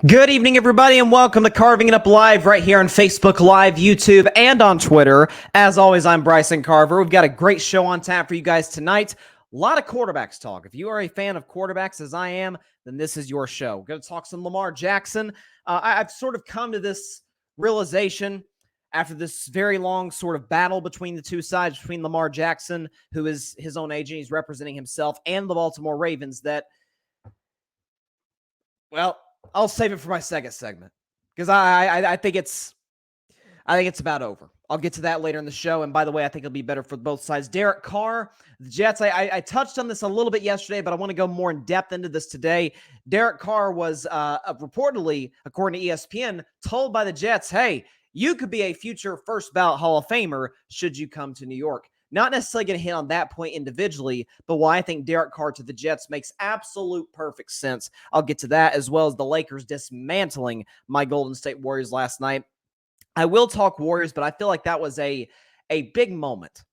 Good evening, everybody, and welcome to Carving It Up Live right here on Facebook Live, YouTube, and on Twitter. As always, I'm Bryson Carver. We've got a great show on tap for you guys tonight. A lot of quarterbacks talk. If you are a fan of quarterbacks, as I am, then this is your show. We're going to talk some Lamar Jackson. I've sort of come to this realization after this very long sort of battle between the two sides, between Lamar Jackson, who is his own agent, he's representing himself, and the Baltimore Ravens, that, well, I'll save it for my second segment because I think it's about over. I'll get to that later in the show. And by the way, I think it'll be better for both sides. Derek Carr, the Jets. I touched on this a little bit yesterday, but I want to go more in depth into this today. Derek Carr was reportedly, according to ESPN, told by the Jets, "Hey, you could be a future first ballot Hall of Famer should you come to New York." Not necessarily going to hit on that point individually, but why I think Derek Carr to the Jets makes absolute perfect sense. I'll get to that, as well as the Lakers dismantling my Golden State Warriors last night. I will talk Warriors, but I feel like that was a big moment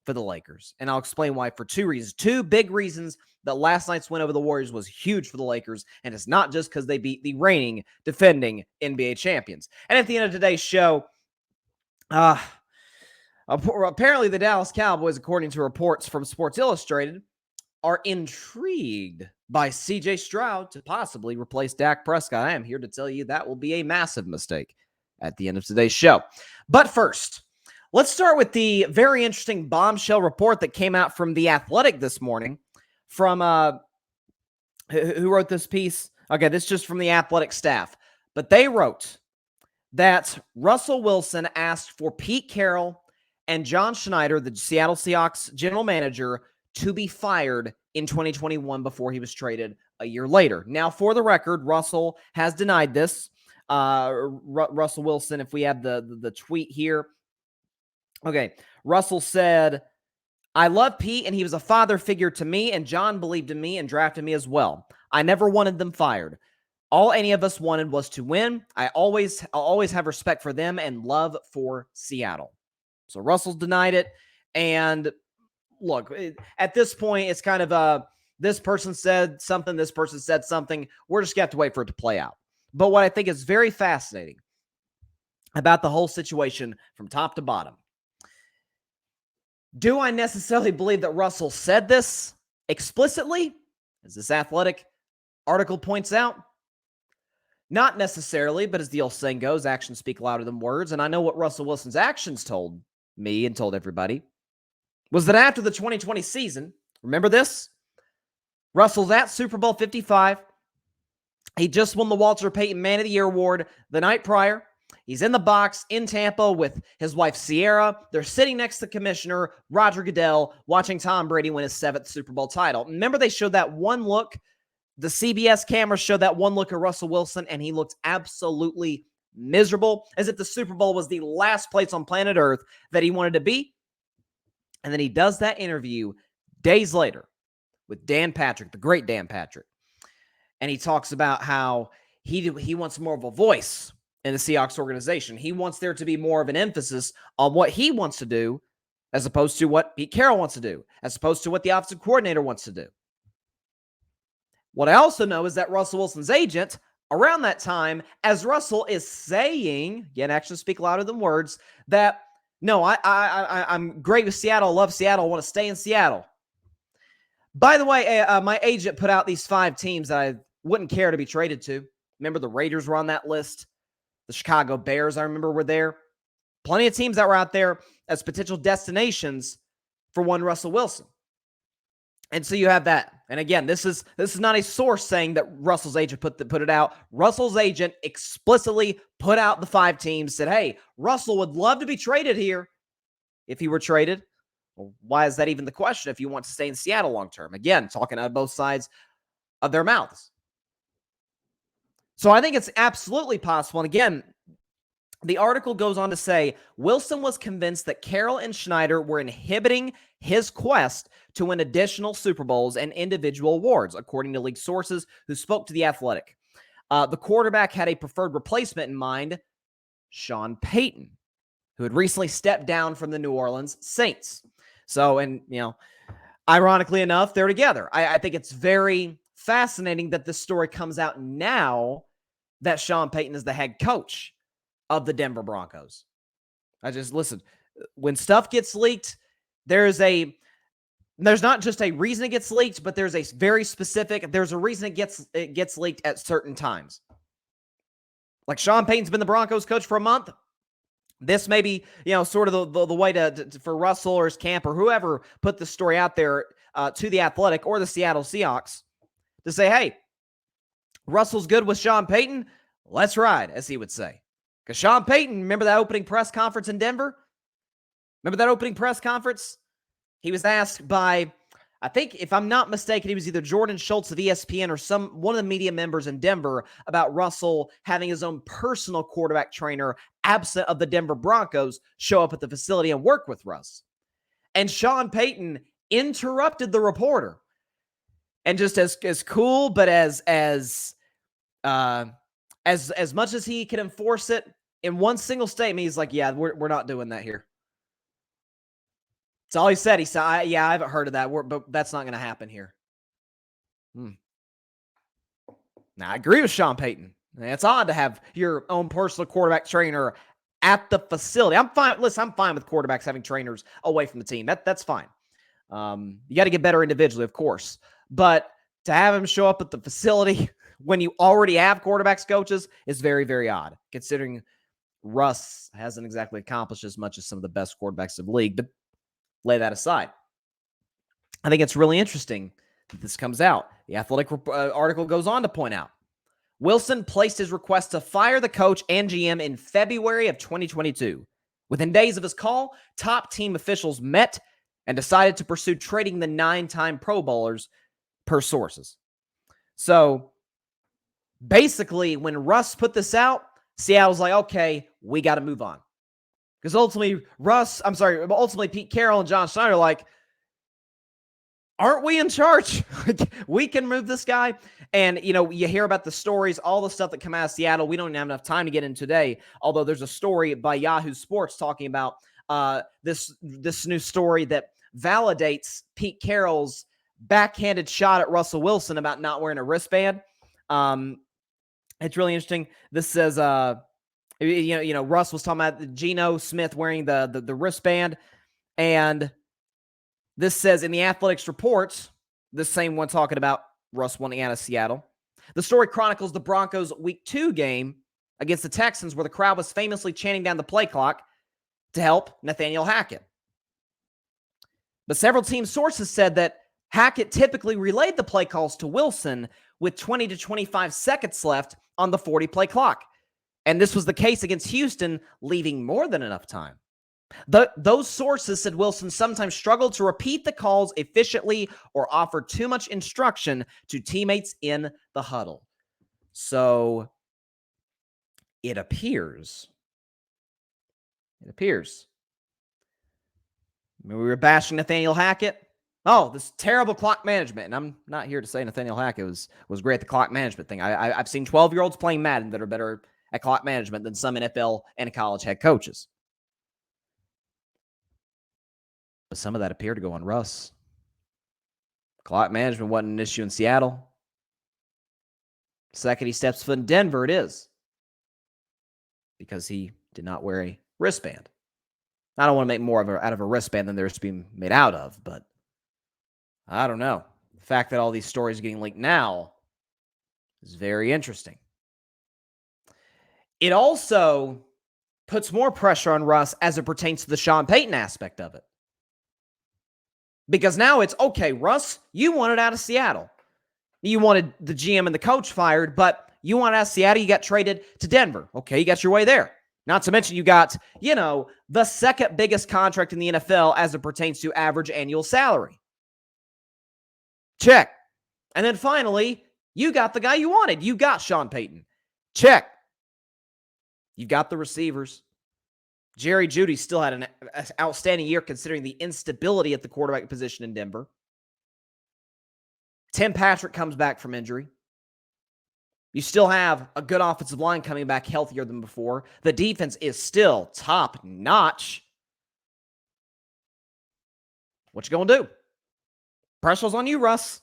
for the Lakers, and I'll explain why for two reasons. Two big reasons that last night's win over the Warriors was huge for the Lakers, and it's not just because they beat the reigning, defending NBA champions. And at the end of today's show, apparently, the Dallas Cowboys, according to reports from Sports Illustrated, are intrigued by C.J. Stroud to possibly replace Dak Prescott. I am here to tell you that will be a massive mistake at the end of today's show. But first, let's start with the very interesting bombshell report that came out from The Athletic this morning. From who wrote this piece? Okay, this is just from The Athletic staff. But they wrote that Russell Wilson asked for Pete Carroll and John Schneider, the Seattle Seahawks general manager, to be fired in 2021 before he was traded a year later. Now, for the record, Russell has denied this. Russell Wilson, if we have the tweet here. Okay, Russell said, "I love Pete, and he was a father figure to me, and John believed in me and drafted me as well. I never wanted them fired. All any of us wanted was to win. I'll always have respect for them and love for Seattle." So Russell's denied it. And look, at this point, it's kind of this person said something, this person said something. We're just going to have to wait for it to play out. But what I think is very fascinating about the whole situation from top to bottom, do I necessarily believe that Russell said this explicitly, as this Athletic article points out? Not necessarily, but as the old saying goes, actions speak louder than words. And I know what Russell Wilson's actions told me and told everybody was that after the 2020 season, remember this? Russell's at Super Bowl 55. He just won the Walter Payton Man of the Year award the night prior. He's in the box in Tampa with his wife, Sierra. They're sitting next to Commissioner Roger Goodell, watching Tom Brady win his 7th Super Bowl title. Remember, they showed that one look. The CBS cameras showed that one look at Russell Wilson, and he looked absolutely miserable, as if the Super Bowl was the last place on planet Earth that he wanted to be. And then he does that interview days later with Dan Patrick, the great Dan Patrick. And he talks about how he wants more of a voice in the Seahawks organization. He wants there to be more of an emphasis on what he wants to do as opposed to what Pete Carroll wants to do, as opposed to what the offensive coordinator wants to do. What I also know is that Russell Wilson's agent, around that time, as Russell is saying, again, actions speak louder than words, that, no, I'm great with Seattle, love Seattle, want to stay in Seattle. By the way, my agent put out these 5 teams that I wouldn't care to be traded to. Remember, the Raiders were on that list. The Chicago Bears, I remember, were there. Plenty of teams that were out there as potential destinations for one Russell Wilson. And so you have that. And again, this is not a source saying that Russell's agent put it out. Russell's agent explicitly put out the 5 teams, said, hey, Russell would love to be traded here if he were traded. Well, why is that even the question if you want to stay in Seattle long term? Again, talking out of both sides of their mouths. So I think it's absolutely possible. And again, the article goes on to say, Wilson was convinced that Carroll and Schneider were inhibiting his quest to win additional Super Bowls and individual awards, according to league sources who spoke to The Athletic. The quarterback had a preferred replacement in mind, Sean Payton, who had recently stepped down from the New Orleans Saints. So, and, you know, ironically enough, they're together. I think it's very fascinating that this story comes out now that Sean Payton is the head coach of the Denver Broncos. Listen, when stuff gets leaked, there's not just a reason it gets leaked, but there's a reason it gets leaked at certain times. Like Sean Payton's been the Broncos coach for a month. This may be, sort of the way for Russell or his camp or whoever put the story out there to The Athletic or the Seattle Seahawks to say, hey, Russell's good with Sean Payton. Let's ride, as he would say. Because Sean Payton, remember that opening press conference in Denver? Remember that opening press conference? He was asked by, I think, if I'm not mistaken, he was either Jordan Schultz of ESPN or one of the media members in Denver about Russell having his own personal quarterback trainer, absent of the Denver Broncos, show up at the facility and work with Russ. And Sean Payton interrupted the reporter. And just as cool, but as much as he can enforce it, in one single statement, he's like, yeah, we're not doing that here. That's all he said. He said, I haven't heard of that, but that's not going to happen here. Now, I agree with Sean Payton. It's odd to have your own personal quarterback trainer at the facility. I'm fine. Listen, I'm fine with quarterbacks having trainers away from the team. That's fine. You got to get better individually, of course. But to have him show up at the facility when you already have quarterbacks coaches is very, very odd, considering Russ hasn't exactly accomplished as much as some of the best quarterbacks of the league. But lay that aside. I think it's really interesting that this comes out. The Athletic article goes on to point out Wilson placed his request to fire the coach and GM in February of 2022. Within days of his call, top team officials met and decided to pursue trading the 9-time Pro Bowlers, per sources. So basically, when Russ put this out, Seattle's like, okay, we got to move on. Because ultimately Pete Carroll and John Schneider are like, aren't we in charge? We can move this guy. And, you hear about the stories, all the stuff that come out of Seattle. We don't have enough time to get into today, although there's a story by Yahoo Sports talking about this new story that validates Pete Carroll's backhanded shot at Russell Wilson about not wearing a wristband. It's really interesting. This says, Russ was talking about Geno Smith wearing the wristband. And this says in the Athletics reports, the same one talking about Russ wanting out of Seattle. The story chronicles the Broncos' Week 2 game against the Texans, where the crowd was famously chanting down the play clock to help Nathaniel Hackett. But several team sources said that Hackett typically relayed the play calls to Wilson with 20 to 25 seconds left on the 40-play clock. And this was the case against Houston, leaving more than enough time. Those sources said Wilson sometimes struggled to repeat the calls efficiently or offer too much instruction to teammates in the huddle. So it appears. I mean, we were bashing Nathaniel Hackett. Oh, this terrible clock management. And I'm not here to say Nathaniel Hackett was great at the clock management thing. I've seen 12-year-olds playing Madden that are better at clock management than some NFL and college head coaches. But some of that appeared to go on Russ. Clock management wasn't an issue in Seattle. Second he steps foot in Denver, it is. Because he did not wear a wristband. I don't want to make more out of a wristband than there's being made out of, but I don't know. The fact that all these stories are getting leaked now is very interesting. It also puts more pressure on Russ as it pertains to the Sean Payton aspect of it. Because now it's, okay, Russ, you wanted out of Seattle. You wanted the GM and the coach fired, but you wanted out of Seattle, you got traded to Denver. Okay, you got your way there. Not to mention you got, the second biggest contract in the NFL as it pertains to average annual salary. Check. And then finally, you got the guy you wanted. You got Sean Payton. Check. You got the receivers. Jerry Jeudy still had an outstanding year considering the instability at the quarterback position in Denver. Tim Patrick comes back from injury. You still have a good offensive line coming back healthier than before. The defense is still top notch. What you going to do? Pressure's on you, Russ.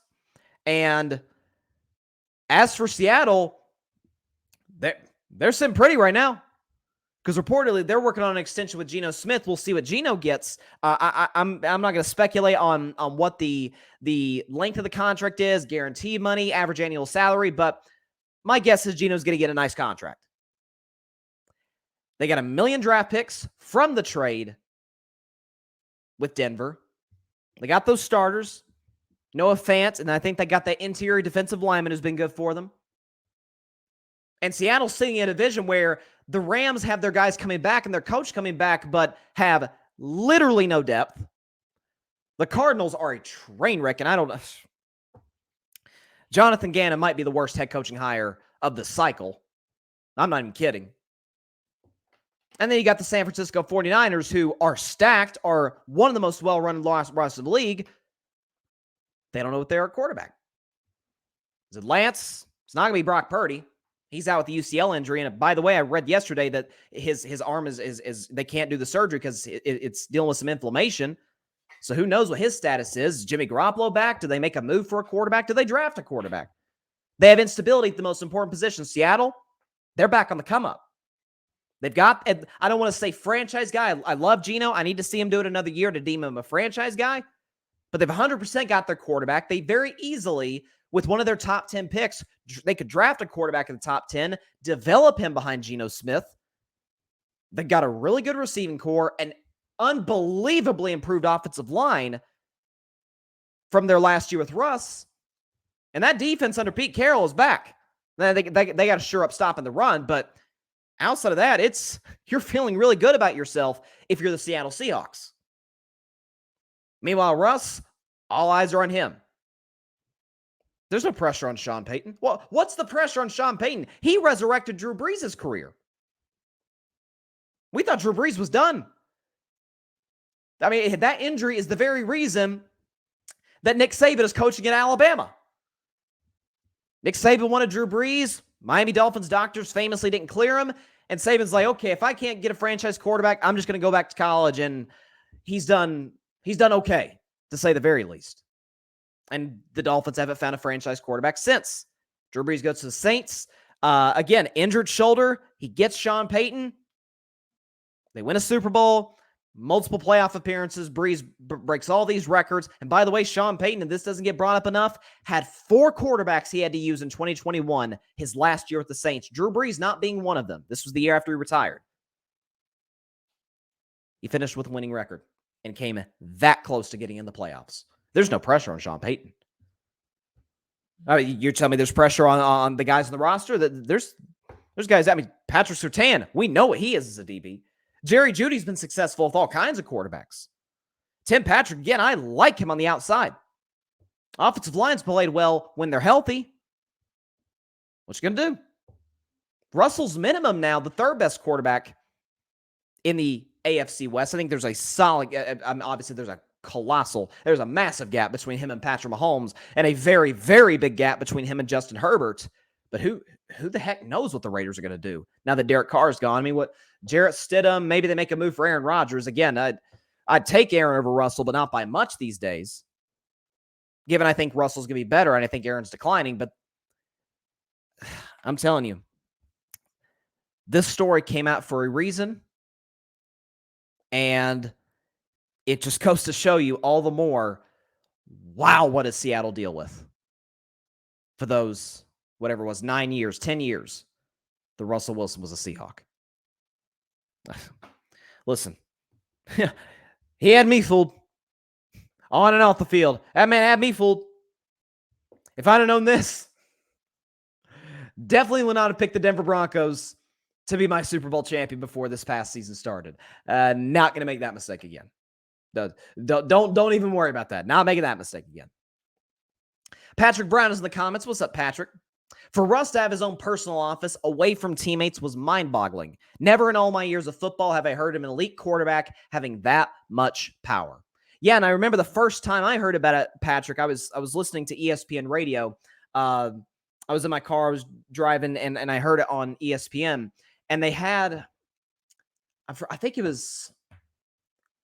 And as for Seattle, They're sitting pretty right now because reportedly they're working on an extension with Geno Smith. We'll see what Geno gets. I'm not going to speculate on what the length of the contract is, guaranteed money, average annual salary, but my guess is Geno's going to get a nice contract. They got $1 million draft picks from the trade with Denver. They got those starters, Noah Fant, and I think they got that interior defensive lineman who's been good for them. And Seattle's sitting in a division where the Rams have their guys coming back and their coach coming back, but have literally no depth. The Cardinals are a train wreck, and I don't know. Jonathan Gannon might be the worst head coaching hire of the cycle. I'm not even kidding. And then you got the San Francisco 49ers, who are stacked, are one of the most well-run rosters of the league. They don't know what they're at quarterback. Is it Lance? It's not going to be Brock Purdy. He's out with the UCL injury. And by the way, I read yesterday that his arm is they can't do the surgery because it's dealing with some inflammation. So who knows what his status is? Is Jimmy Garoppolo back? Do they make a move for a quarterback? Do they draft a quarterback? They have instability at the most important position. Seattle, they're back on the come-up. They've got, I don't want to say franchise guy. I love Geno. I need to see him do it another year to deem him a franchise guy. But they've 100% got their quarterback. They very easily, with one of their top 10 picks, they could draft a quarterback in the top 10, develop him behind Geno Smith. They've got a really good receiving core, an unbelievably improved offensive line from their last year with Russ. And that defense under Pete Carroll is back. They got to sure up stopping the run, but outside of that, you're feeling really good about yourself if you're the Seattle Seahawks. Meanwhile, Russ, all eyes are on him. There's no pressure on Sean Payton. Well, what's the pressure on Sean Payton? He resurrected Drew Brees' career. We thought Drew Brees was done. I mean, that injury is the very reason that Nick Saban is coaching at Alabama. Nick Saban wanted Drew Brees. Miami Dolphins doctors famously didn't clear him. And Saban's like, okay, if I can't get a franchise quarterback, I'm just going to go back to college. And he's done okay, to say the very least. And the Dolphins haven't found a franchise quarterback since. Drew Brees goes to the Saints. Again, injured shoulder. He gets Sean Payton. They win a Super Bowl, multiple playoff appearances. Brees breaks all these records. And by the way, Sean Payton, and this doesn't get brought up enough, had 4 quarterbacks he had to use in 2021, his last year with the Saints. Drew Brees not being one of them. This was the year after he retired. He finished with a winning record and came that close to getting in the playoffs. There's no pressure on Sean Payton. You're telling me there's pressure on the guys on the roster? That there's guys, Patrick Surtain, we know what he is as a DB. Jerry Jeudy's been successful with all kinds of quarterbacks. Tim Patrick, again, I like him on the outside. Offensive line's played well when they're healthy. What you going to do? Russell's minimum now, the third best quarterback in the AFC West. I think there's a solid, obviously there's a massive gap between him and Patrick Mahomes and a very, very big gap between him and Justin Herbert. But who the heck knows what the Raiders are going to do now that Derek Carr is gone? I mean, what Jarrett Stidham, maybe they make a move for Aaron Rodgers. Again, I'd take Aaron over Russell, but not by much these days, given I think Russell's going to be better and I think Aaron's declining. But I'm telling you, this story came out for a reason, and it just goes to show you all the more, wow, what does Seattle deal with for those, whatever it was, 9 years, 10 years, the Russell Wilson was a Seahawk. Listen, he had me fooled on and off the field. That man had me fooled. If I'd have known this, definitely would not have picked the Denver Broncos to be my Super Bowl champion before this past season started. Not going to make that mistake again. Don't even worry about that. Not making that mistake again. Patrick Brown is in the comments. What's up, Patrick? For Russ to have his own personal office away from teammates was mind-boggling. Never in all my years of football have I heard of an elite quarterback having that much power. Yeah, and I remember the first time I heard about it, Patrick, I was listening to ESPN radio. I was in my car, I was driving, and I heard it on ESPN. And they had, I think it was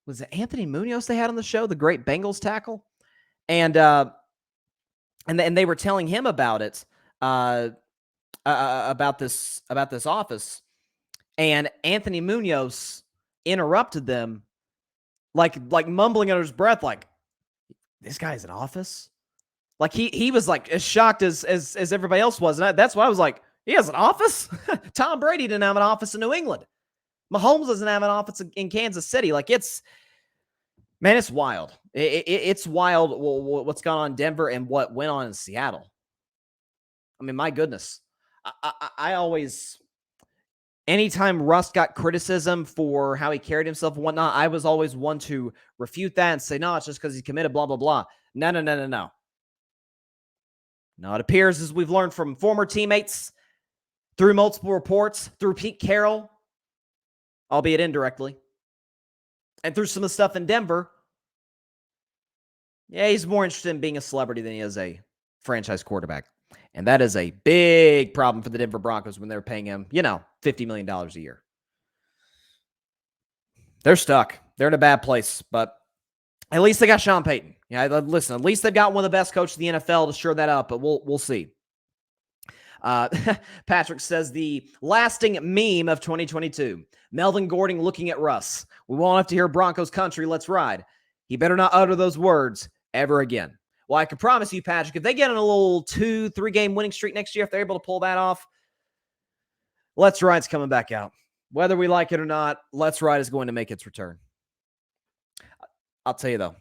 it Anthony Munoz they had on the show, the great Bengals tackle? And they were telling him about it. about this office, and Anthony Munoz interrupted them, like mumbling under his breath, like, "This guy's in office." Like he was like as shocked as everybody else was, and that's why I was like, "He has an office." Tom Brady didn't have an office in New England. Mahomes doesn't have an office in Kansas City. Like it's wild. It's wild what's gone on in Denver and what went on in Seattle. I mean, my goodness. I always, anytime Russ got criticism for how he carried himself and whatnot, I was always one to refute that and say, no, it's just because he committed blah, blah, blah. No. No, it appears, as we've learned from former teammates, through multiple reports, through Pete Carroll, albeit indirectly, and through some of the stuff in Denver, yeah, he's more interested in being a celebrity than he is a franchise quarterback. And that is a big problem for the Denver Broncos when they're paying him, $50 million a year. They're stuck. They're in a bad place, but at least they got Sean Payton. Yeah, listen, at least they've got one of the best coaches in the NFL to shore that up, but we'll see. Patrick says the lasting meme of 2022. Melvin Gordon looking at Russ. We won't have to hear Broncos country. Let's ride. He better not utter those words ever again. Well, I can promise you, Patrick, if they get on a little 2-3 game winning streak next year, if they're able to pull that off, Let's Ride's coming back out. Whether we like it or not, Let's Ride is going to make its return. I'll tell you, though,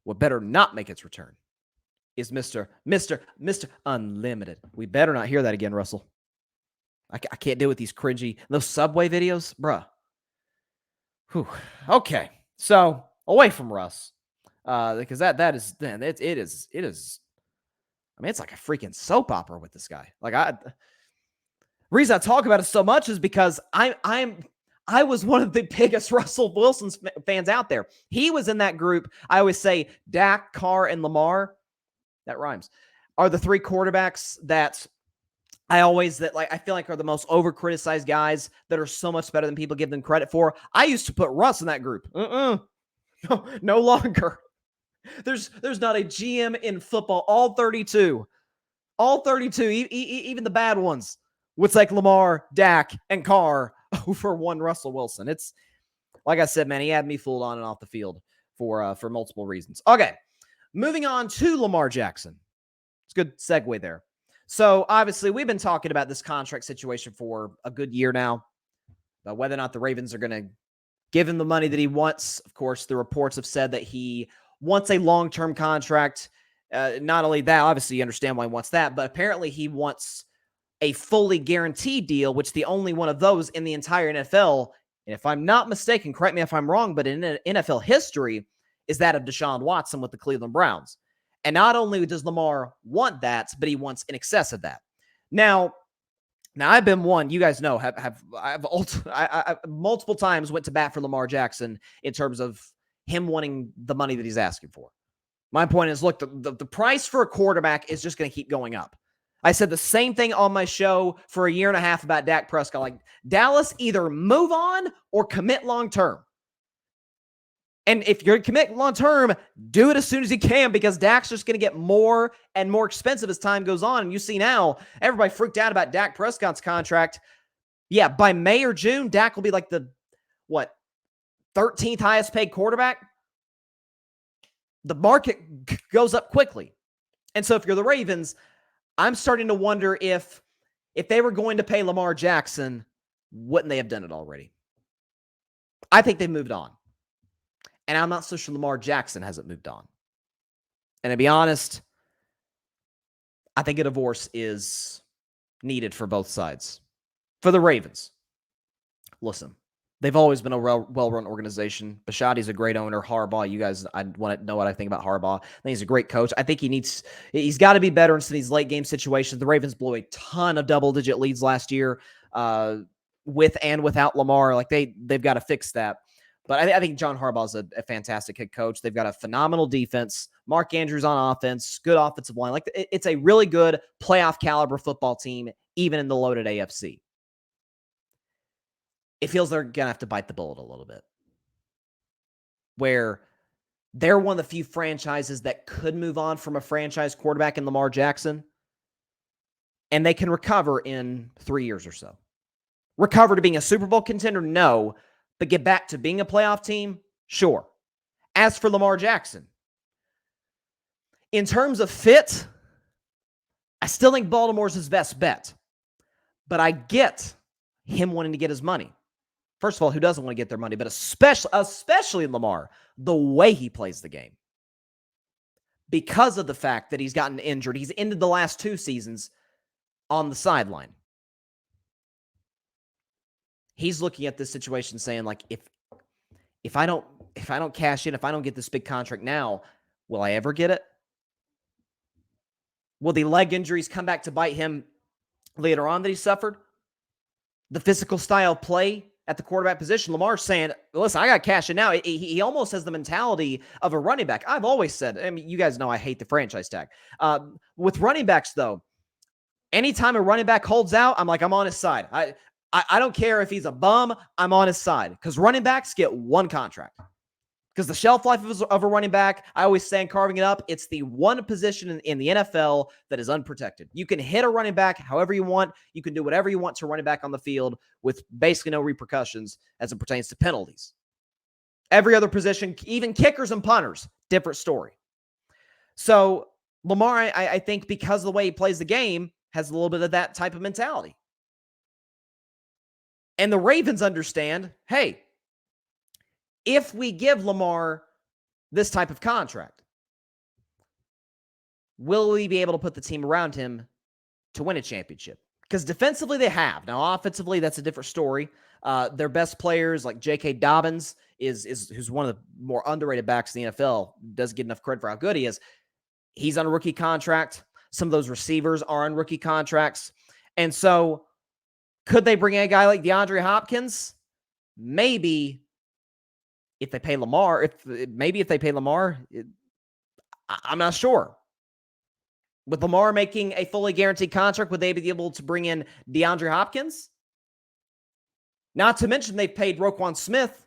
what better not make its return is Mr. Unlimited. We better not hear that again, Russell. I can't deal with these cringy, those Subway videos, bruh. Whew. Okay, so away from Russ, because that is, man, it is. I mean, it's like a freaking soap opera with this guy. Like reason I talk about it so much is because I was one of the biggest Russell Wilson fans out there. He was in that group. I always say Dak, Carr, and Lamar. That rhymes. Are the three quarterbacks that I feel like are the most over-criticized guys that are so much better than people give them credit for. I used to put Russ in that group. No longer. There's not a GM in football, all 32, even the bad ones, with like Lamar, Dak, and Carr over one Russell Wilson. It's like I said, man, he had me fooled on and off the field for multiple reasons. Okay, moving on to Lamar Jackson. It's a good segue there. So obviously we've been talking about this contract situation for a good year now, about whether or not the Ravens are going to give him the money that he wants. Of course, the reports have said that he wants a long-term contract. Not only that, obviously you understand why he wants that, but apparently he wants a fully guaranteed deal, which the only one of those in the entire NFL, and if I'm not mistaken, correct me if I'm wrong, but in NFL history, is that of Deshaun Watson with the Cleveland Browns. And not only does Lamar want that, but he wants in excess of that. Now I've been one, you guys know, I've multiple times went to bat for Lamar Jackson in terms of him wanting the money that he's asking for. My point is, look, the price for a quarterback is just going to keep going up. I said the same thing on my show for a year and a half about Dak Prescott. Like, Dallas, either move on or commit long-term. And if you're going to commit long-term, do it as soon as you can, because Dak's just going to get more and more expensive as time goes on. And you see now, everybody freaked out about Dak Prescott's contract. Yeah, by May or June, Dak will be like the, 13th highest paid quarterback? The market goes up quickly. And so if you're the Ravens, I'm starting to wonder if they were going to pay Lamar Jackson, wouldn't they have done it already? I think they've moved on. And I'm not so sure Lamar Jackson hasn't moved on. And to be honest, I think a divorce is needed for both sides. For the Ravens, listen, they've always been a well-run organization. Bisciotti's a great owner. Harbaugh, you guys, I want to know what I think about Harbaugh. I think he's a great coach. I think he's got to be better in some of these late game situations. The Ravens blew a ton of double-digit leads last year with and without Lamar. Like they've got to fix that. But I think John Harbaugh is a fantastic head coach. They've got a phenomenal defense. Mark Andrews on offense, good offensive line. Like it's a really good playoff caliber football team, even in the loaded AFC. It feels they're going to have to bite the bullet a little bit. Where they're one of the few franchises that could move on from a franchise quarterback in Lamar Jackson. and they can recover in 3 years or so. Recover to being a Super Bowl contender? No. But get back to being a playoff team? Sure. As for Lamar Jackson, in terms of fit, I still think Baltimore's his best bet. But I get him wanting to get his money. First of all, who doesn't want to get their money? But especially Lamar, the way he plays the game. Because of the fact that he's gotten injured. He's ended the last 2 seasons on the sideline. He's looking at this situation saying, like, if I don't cash in, if I don't get this big contract now, will I ever get it? Will the leg injuries come back to bite him later on that he suffered? The physical style play at the quarterback position. Lamar's saying, listen, I got to cash in now. He almost has the mentality of a running back. I've always said, I mean, you guys know I hate the franchise tag. With running backs, though, anytime a running back holds out, I'm like, I'm on his side. I don't care if he's a bum, I'm on his side. Because running backs get one contract. Because the shelf life of a running back, I always say in carving it up, it's the one position in the NFL that is unprotected. You can hit a running back however you want. You can do whatever you want to a running back on the field with basically no repercussions as it pertains to penalties. Every other position, even kickers and punters, different story. So Lamar, I think because of the way he plays the game, has a little bit of that type of mentality. And the Ravens understand, hey, if we give Lamar this type of contract, will we be able to put the team around him to win a championship? Because defensively they have. Now offensively, that's a different story. Their best players like J.K. Dobbins who's one of the more underrated backs in the NFL, doesn't get enough credit for how good he is. He's on a rookie contract. Some of those receivers are on rookie contracts. And so could they bring in a guy like DeAndre Hopkins? Maybe. If they pay Lamar, I'm not sure. With Lamar making a fully guaranteed contract, would they be able to bring in DeAndre Hopkins? Not to mention they've paid Roquan Smith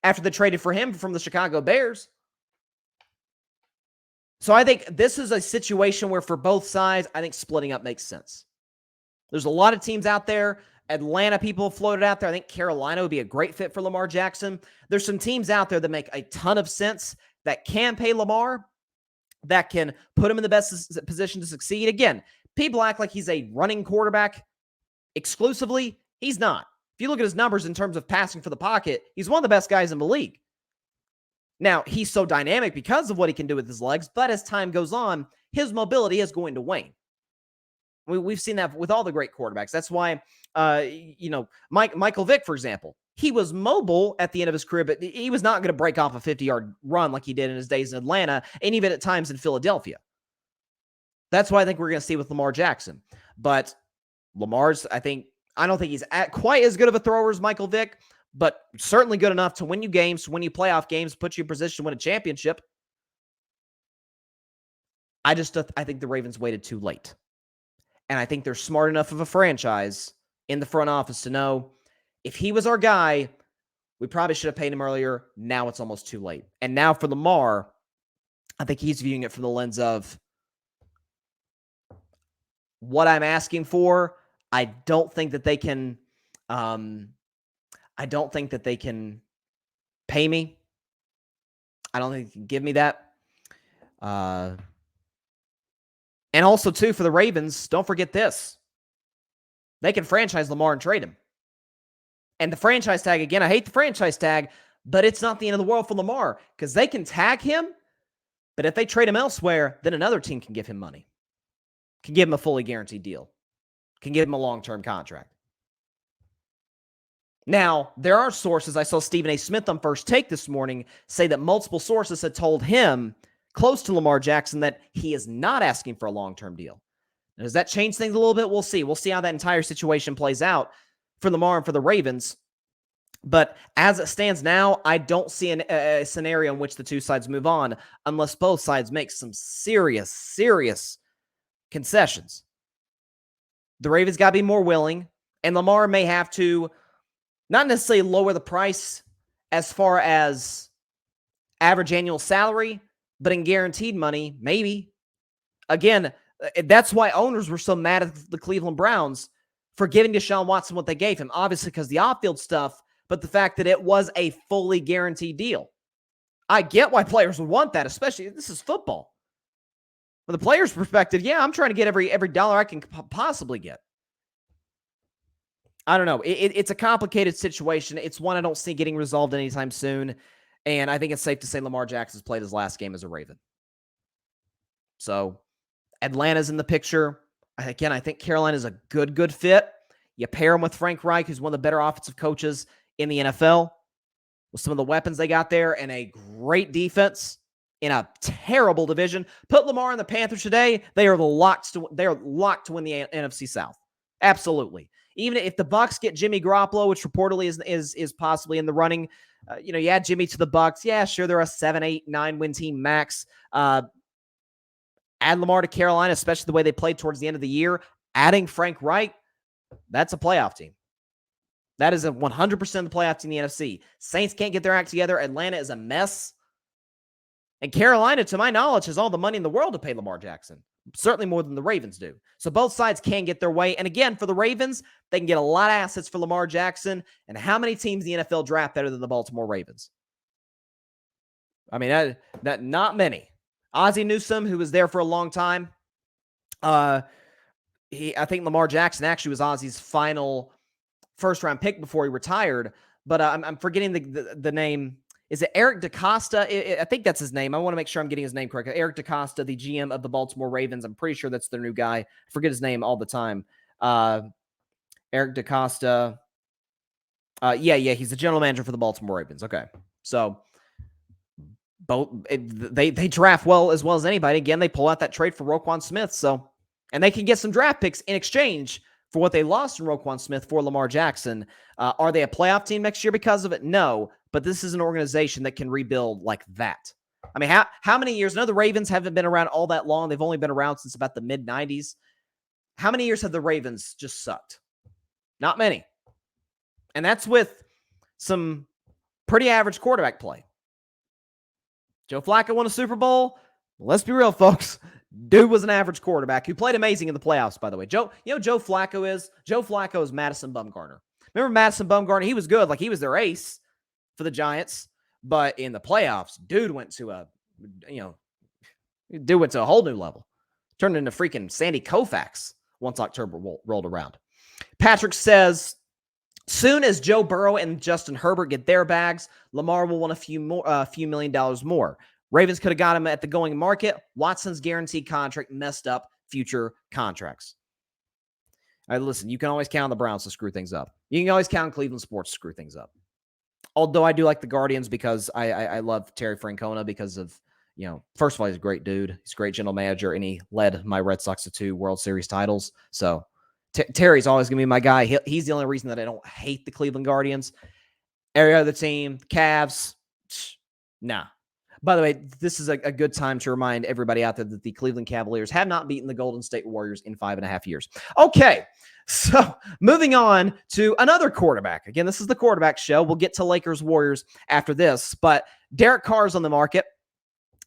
after they traded for him from the Chicago Bears. So I think this is a situation where for both sides, I think splitting up makes sense. There's a lot of teams out there. Atlanta people floated out there. I think Carolina would be a great fit for Lamar Jackson. There's some teams out there that make a ton of sense that can pay Lamar, that can put him in the best position to succeed. Again, people act like he's a running quarterback exclusively. He's not. If you look at his numbers in terms of passing for the pocket, he's one of the best guys in the league. Now, he's so dynamic because of what he can do with his legs, but as time goes on, his mobility is going to wane. We've seen that with all the great quarterbacks. That's why, Michael Vick, for example, he was mobile at the end of his career, but he was not going to break off a 50-yard run like he did in his days in Atlanta and even at times in Philadelphia. That's what I think we're going to see with Lamar Jackson. But Lamar's, I don't think he's quite as good of a thrower as Michael Vick, but certainly good enough to win you games, win you playoff games, put you in position to win a championship. I think the Ravens waited too late. And I think they're smart enough of a franchise in the front office to know if he was our guy, we probably should have paid him earlier. Now it's almost too late. And now for Lamar, I think he's viewing it from the lens of what I'm asking for. I don't think that they can pay me. I don't think they can give me that. And also, too, for the Ravens, don't forget this. They can franchise Lamar and trade him. And the franchise tag, again, I hate the franchise tag, but it's not the end of the world for Lamar because they can tag him, but if they trade him elsewhere, then another team can give him money, can give him a fully guaranteed deal, can give him a long-term contract. Now, there are sources, I saw Stephen A. Smith on First Take this morning say that multiple sources had told him close to Lamar Jackson that he is not asking for a long-term deal. Now, does that change things a little bit? We'll see. We'll see how that entire situation plays out for Lamar and for the Ravens. But as it stands now, I don't see a scenario in which the two sides move on unless both sides make some serious concessions. The Ravens got to be more willing, and Lamar may have to not necessarily lower the price as far as average annual salary, but in guaranteed money, maybe. Again, That's why owners were so mad at the Cleveland Browns for giving Deshaun Watson what they gave him. Obviously, because the off-field stuff, but the fact that it was a fully guaranteed deal. I get why players would want that, especially this is football. From the player's perspective, yeah, I'm trying to get every dollar I can possibly get. I don't know. It's a complicated situation. It's one I don't see getting resolved anytime soon. And I think it's safe to say Lamar Jackson's played his last game as a Raven. So Atlanta's in the picture. Again, I think Carolina's a good fit. You pair him with Frank Reich, who's one of the better offensive coaches in the NFL, with some of the weapons they got there and a great defense in a terrible division. Put Lamar and the Panthers today, they are locked to win the NFC South. Absolutely. Even if the Bucs get Jimmy Garoppolo, which reportedly is possibly in the running, you add Jimmy to the Bucs. Yeah, sure, they're a 7, 8, 9 win team max. Add Lamar to Carolina, especially the way they played towards the end of the year. Adding Frank Reich, that's a playoff team. That is a 100% the playoff team in the NFC. Saints can't get their act together. Atlanta is a mess. And Carolina, to my knowledge, has all the money in the world to pay Lamar Jackson. Certainly more than the Ravens do. So both sides can get their way. And again, for the Ravens, they can get a lot of assets for Lamar Jackson. And how many teams in the NFL draft better than the Baltimore Ravens? I mean, that not many. Ozzie Newsome, who was there for a long time. I think Lamar Jackson actually was Ozzie's final first-round pick before he retired. But I'm forgetting the name. Is it Eric DaCosta? I think that's his name. I want to make sure I'm getting his name correct. Eric DaCosta, the GM of the Baltimore Ravens. I'm pretty sure that's their new guy. I forget his name all the time. Eric DaCosta. Yeah, he's the general manager for the Baltimore Ravens. Okay. So they draft well as anybody. Again, they pull out that trade for Roquan Smith. And they can get some draft picks in exchange for what they lost in Roquan Smith for Lamar Jackson. Are they a playoff team next year because of it? No, but this is an organization that can rebuild like that. I mean, how many years? I know the Ravens haven't been around all that long. They've only been around since about the mid-90s. How many years have the Ravens just sucked? Not many. And that's with some pretty average quarterback play. Joe Flacco won a Super Bowl. Let's be real, folks. Dude was an average quarterback who played amazing in the playoffs, by the way. Joe Flacco is? Joe Flacco is Madison Bumgarner. Remember Madison Bumgarner? He was good. Like, he was their ace for the Giants. But in the playoffs, dude went to a whole new level. Turned into freaking Sandy Koufax once October rolled around. Patrick says, soon as Joe Burrow and Justin Herbert get their bags, Lamar will want a few $1 million more. Ravens could have got him at the going market. Watson's guaranteed contract messed up future contracts. All right, listen, you can always count on the Browns to screw things up. You can always count on Cleveland sports to screw things up. Although I do like the Guardians because I love Terry Francona because of, first of all, he's a great dude. He's a great general manager, and he led my Red Sox to 2 World Series titles. So Terry's always going to be my guy. He's the only reason that I don't hate the Cleveland Guardians. Every other team, Cavs, nah. By the way, this is a good time to remind everybody out there that the Cleveland Cavaliers have not beaten the Golden State Warriors in 5.5 years. Okay, so moving on to another quarterback. Again, this is the quarterback show. We'll get to Lakers-Warriors after this, but Derek Carr's on the market.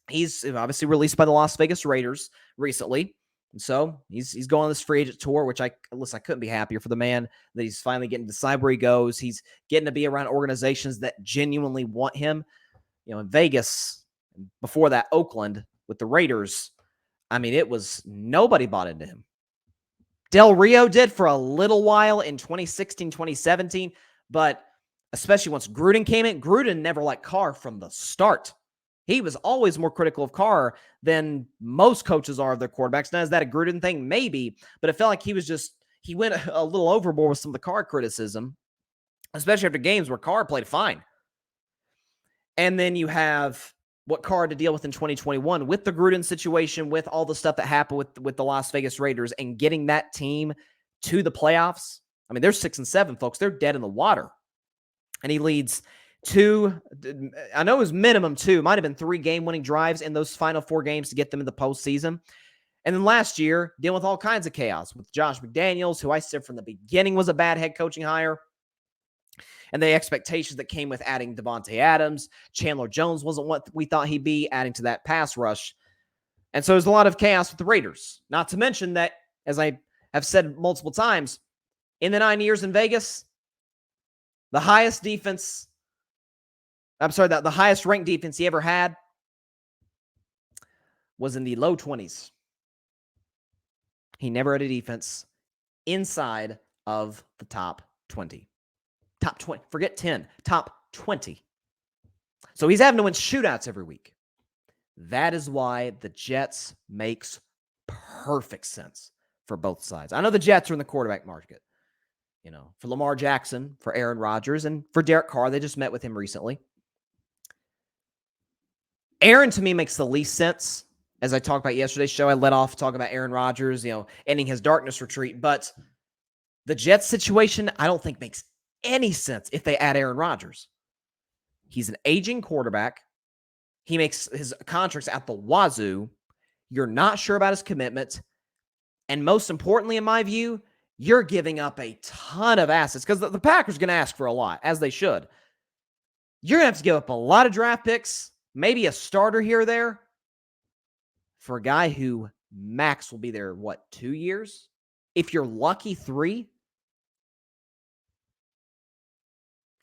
He's obviously released by the Las Vegas Raiders recently. And so he's going on this free agent tour, which I couldn't be happier for the man that he's finally getting to decide where he goes. He's getting to be around organizations that genuinely want him. In Vegas, before that, Oakland with the Raiders, I mean, it was nobody bought into him. Del Rio did for a little while in 2016, 2017, but especially once Gruden came in, Gruden never liked Carr from the start. He was always more critical of Carr than most coaches are of their quarterbacks. Now, is that a Gruden thing? Maybe, but it felt like he went a little overboard with some of the Carr criticism, especially after games where Carr played fine. And then you have what Carr had to deal with in 2021 with the Gruden situation, with all the stuff that happened with the Las Vegas Raiders and getting that team to the playoffs. I mean, they're 6-7, folks. They're dead in the water. And he leads 2, I know it was minimum 2, might have been 3 game-winning drives in those final 4 games to get them in the postseason. And then last year, dealing with all kinds of chaos with Josh McDaniels, who I said from the beginning was a bad head coaching hire. And the expectations that came with adding Devontae Adams. Chandler Jones wasn't what we thought he'd be, adding to that pass rush. And so there's a lot of chaos with the Raiders. Not to mention that, as I have said multiple times, in the 9 years in Vegas, the highest defense, the highest ranked defense he ever had was in the low 20s. He never had a defense inside of the top 20. Top 20. Forget 10. Top 20. So he's having to win shootouts every week. That is why the Jets makes perfect sense for both sides. I know the Jets are in the quarterback market. You know, for Lamar Jackson, for Aaron Rodgers, and for Derek Carr. They just met with him recently. Aaron, to me, makes the least sense. As I talked about yesterday's show, I let off talking about Aaron Rodgers, ending his darkness retreat. But the Jets situation, I don't think makes any sense if they add Aaron Rodgers. He's an aging quarterback. He makes his contracts at the wazoo. You're not sure about his commitment. And most importantly, in my view, you're giving up a ton of assets because the Packers are going to ask for a lot, as they should. You're going to have to give up a lot of draft picks, maybe a starter here or there, for a guy who max will be there, 2 years? If you're lucky, 3?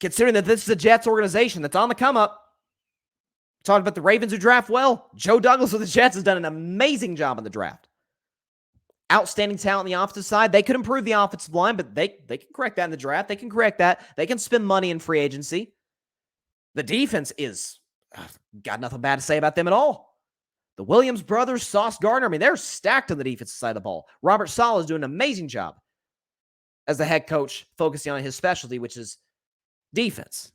Considering that this is a Jets organization that's on the come up. Talking about the Ravens who draft well. Joe Douglas with the Jets has done an amazing job in the draft. Outstanding talent on the offensive side. They could improve the offensive line, but they can correct that in the draft. They can correct that. They can spend money in free agency. The defense is, got nothing bad to say about them at all. The Williams brothers, Sauce Gardner, they're stacked on the defensive side of the ball. Robert Saleh is doing an amazing job as the head coach, focusing on his specialty, which is defense.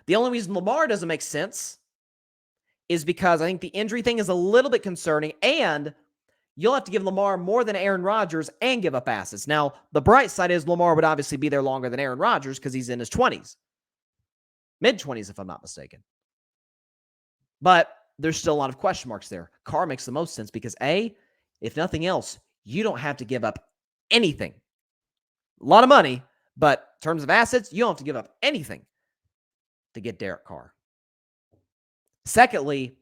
The only reason Lamar doesn't make sense is because I think the injury thing is a little bit concerning, and you'll have to give Lamar more than Aaron Rodgers and give up assets. Now, the bright side is Lamar would obviously be there longer than Aaron Rodgers because he's in his 20s. Mid-20s, if I'm not mistaken. But there's still a lot of question marks there. Carr makes the most sense because, A, if nothing else, you don't have to give up anything. A lot of money, but in terms of assets, you don't have to give up anything to get Derek Carr. Secondly,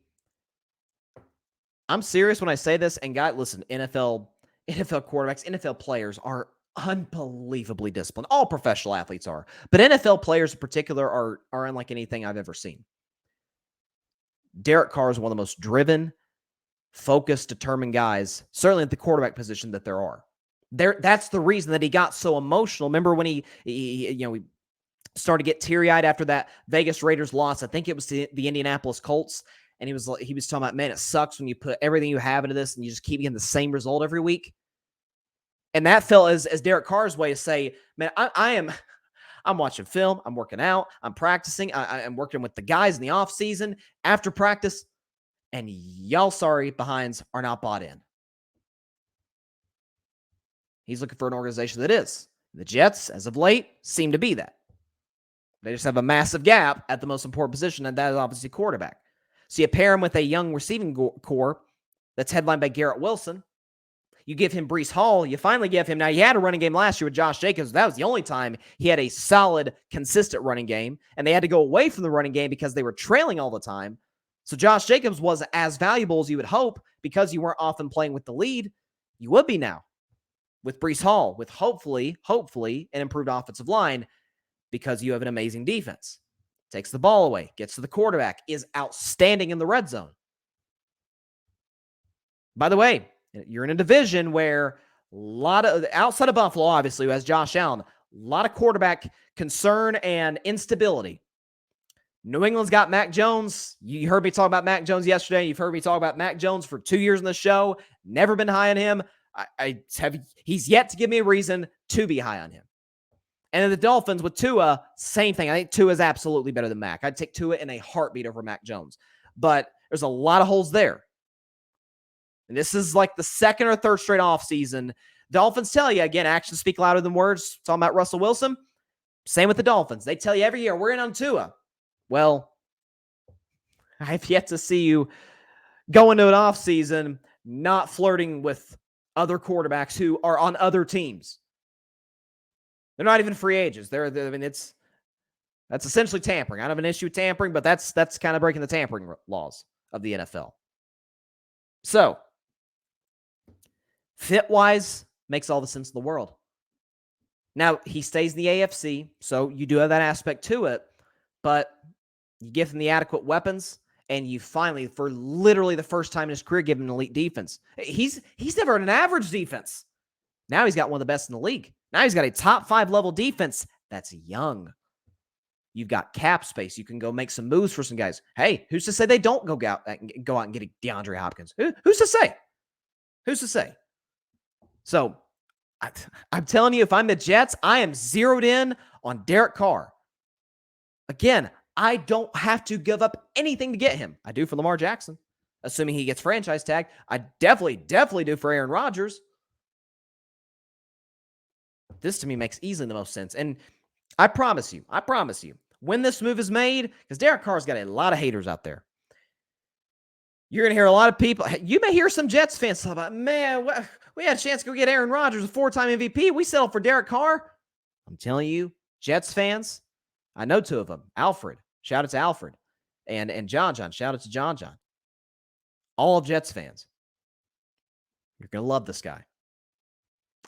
I'm serious when I say this, and guys, listen, NFL quarterbacks, NFL players are unbelievably disciplined. All professional athletes are, but NFL players in particular are unlike anything I've ever seen. Derek Carr is one of the most driven, focused, determined guys, certainly at the quarterback position, that there are. That's the reason that he got so emotional. Remember when he started to get teary-eyed after that Vegas Raiders loss? I think it was to the Indianapolis Colts. And he was talking about, man, it sucks when you put everything you have into this and you just keep getting the same result every week. And that felt as Derek Carr's way to say, man, I'm watching film, I'm working out, I'm practicing, I'm working with the guys in the offseason, after practice, and y'all sorry behinds are not bought in. He's looking for an organization that is. The Jets, as of late, seem to be that. They just have a massive gap at the most important position, and that is obviously quarterback. So you pair him with a young receiving core that's headlined by Garrett Wilson. You give him Breece Hall. You finally give him. Now, he had a running game last year with Josh Jacobs. That was the only time he had a solid, consistent running game. And they had to go away from the running game because they were trailing all the time. So Josh Jacobs was as valuable as you would hope because you weren't often playing with the lead. You would be now with Breece Hall, with hopefully, an improved offensive line because you have an amazing defense. Takes the ball away, gets to the quarterback, is outstanding in the red zone. By the way, you're in a division where a lot of, outside of Buffalo, obviously, who has Josh Allen, a lot of quarterback concern and instability. New England's got Mac Jones. You heard me talk about Mac Jones yesterday. You've heard me talk about Mac Jones for 2 years in the show. Never been high on him. He's yet to give me a reason to be high on him. And then the Dolphins with Tua, same thing. I think Tua is absolutely better than Mac. I'd take Tua in a heartbeat over Mac Jones. But there's a lot of holes there. And this is like the second or third straight offseason. Dolphins tell you, again, actions speak louder than words. Talking about Russell Wilson. Same with the Dolphins. They tell you every year, we're in on Tua. Well, I've yet to see you go into an offseason not flirting with other quarterbacks who are on other teams. They're not even free agents. That's essentially tampering. I don't have an issue with tampering, but that's kind of breaking the tampering laws of the NFL. So, fit-wise, makes all the sense in the world. Now, he stays in the AFC, so you do have that aspect to it, but you give him the adequate weapons, and you finally, for literally the first time in his career, give him an elite defense. He's never had an average defense. Now he's got one of the best in the league. Now he's got a top 5 level defense that's young. You've got cap space. You can go make some moves for some guys. Hey, who's to say they don't go out and get a DeAndre Hopkins? Who's to say? Who's to say? So, I'm telling you, if I'm the Jets, I am zeroed in on Derek Carr. Again, I don't have to give up anything to get him. I do for Lamar Jackson, assuming he gets franchise tagged. I definitely do for Aaron Rodgers. This to me makes easily the most sense. And I promise you, when this move is made, because Derek Carr's got a lot of haters out there. You're going to hear a lot of people. You may hear some Jets fans talk about, man, we had a chance to go get Aaron Rodgers, a 4-time MVP. We settled for Derek Carr. I'm telling you, Jets fans, I know 2 of them. Alfred, shout out to Alfred. And John, shout out to John. All of Jets fans. You're going to love this guy.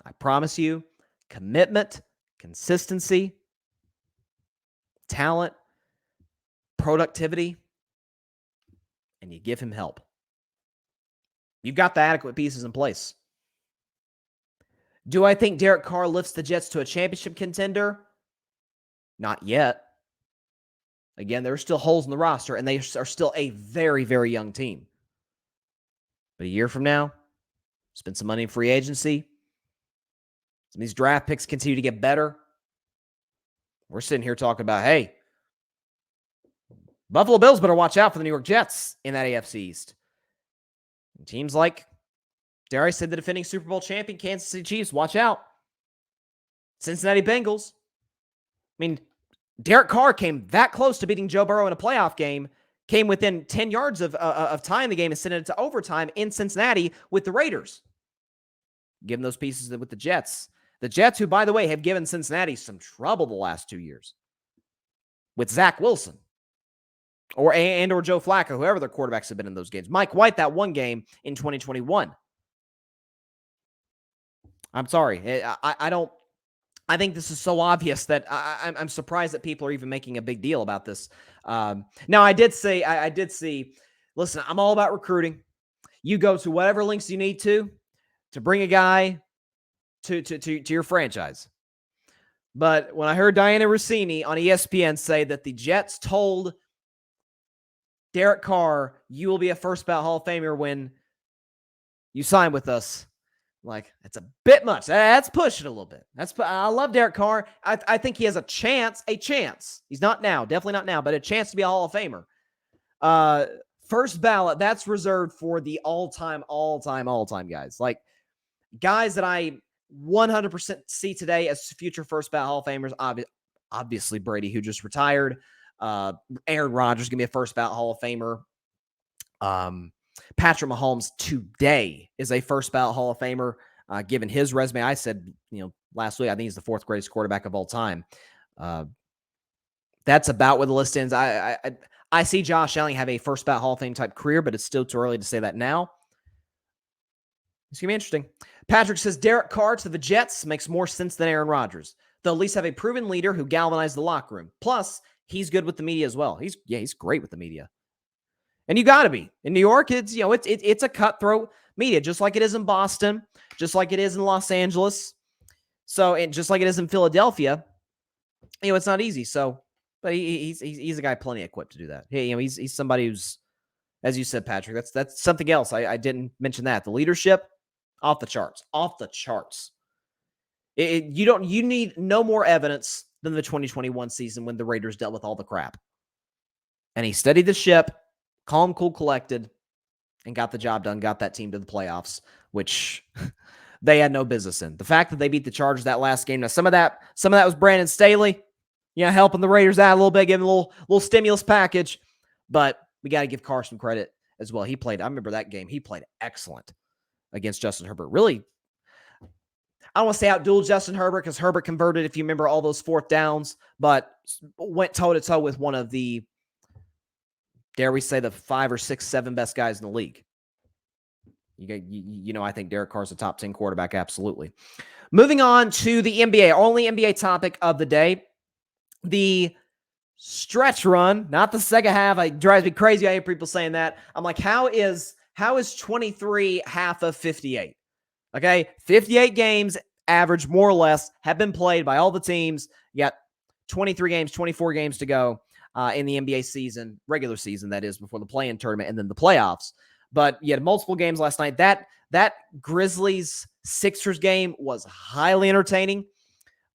I promise you, commitment, consistency, talent, productivity, and you give him help. You've got the adequate pieces in place. Do I think Derek Carr lifts the Jets to a championship contender? Not yet. Again, there are still holes in the roster, and they are still a very, very young team. But a year from now, spend some money in free agency. Some of these draft picks continue to get better. We're sitting here talking about, hey, Buffalo Bills better watch out for the New York Jets in that AFC East. And teams like, dare I say, the defending Super Bowl champion Kansas City Chiefs, watch out. Cincinnati Bengals. I mean, Derek Carr came that close to beating Joe Burrow in a playoff game, came within 10 yards of tying the game and sending it to overtime in Cincinnati with the Raiders. Given those pieces with the Jets. The Jets, who, by the way, have given Cincinnati some trouble the last 2 years with Zach Wilson. Or Joe Flacco, whoever their quarterbacks have been in those games. Mike White, that one game in 2021. I'm sorry. I think this is so obvious that I'm surprised that people are even making a big deal about this. Now, I did see, listen, I'm all about recruiting. You go to whatever links you need to bring a guy to your franchise. But when I heard Diana Rossini on ESPN say that the Jets told Derek Carr, you will be a first ballot Hall of Famer when you sign with us. Like, it's a bit much. That's pushing a little bit. I love Derek Carr. I think he has a chance. He's not now, definitely not now, but a chance to be a Hall of Famer. First ballot, that's reserved for the all-time guys. Like, guys that I 100% see today as future first ballot Hall of Famers. Obviously, Brady, who just retired. Aaron Rodgers going to be a first ballot Hall of Famer. Patrick Mahomes today is a first ballot Hall of Famer. Given his resume, I said, last week, I think he's the 4th greatest quarterback of all time. That's about where the list ends. I see Josh Allen have a first ballot Hall of Fame type career, but it's still too early to say that now. It's going to be interesting. Patrick says Derek Carr to the Jets makes more sense than Aaron Rodgers. They'll at least have a proven leader who galvanized the locker room. Plus, he's good with the media as well. He's great with the media. And you got to be. In New York, it's a cutthroat media, just like it is in Boston, just like it is in Los Angeles. So, and just like it is in Philadelphia, it's not easy. So, but he's a guy plenty equipped to do that. Hey, he's somebody who's, as you said, Patrick, that's something else. I didn't mention that. The leadership, off the charts. You need no more evidence than the 2021 season when the Raiders dealt with all the crap. And he steadied the ship, calm, cool, collected, and got the job done, got that team to the playoffs, which they had no business in. The fact that they beat the Chargers that last game, now some of that was Brandon Staley, helping the Raiders out a little bit, giving a little stimulus package. But we got to give Carr some credit as well. I remember that game. He played excellent against Justin Herbert. Really, I don't want to say outdueled Justin Herbert because Herbert converted, if you remember, all those 4th downs, but went toe-to-toe with one of the, dare we say, the 5 or 6, 7 best guys in the league. I think Derek Carr's a top 10 quarterback. Absolutely. Moving on to the NBA, only NBA topic of the day. The stretch run, not the second half. It drives me crazy. I hear people saying that. I'm like, how is 23 half of 58? Okay, 58 games average, more or less, have been played by all the teams. You got 23 games, 24 games to go in the NBA season, regular season, that is, before the play-in tournament and then the playoffs. But you had multiple games last night. That Grizzlies-Sixers game was highly entertaining.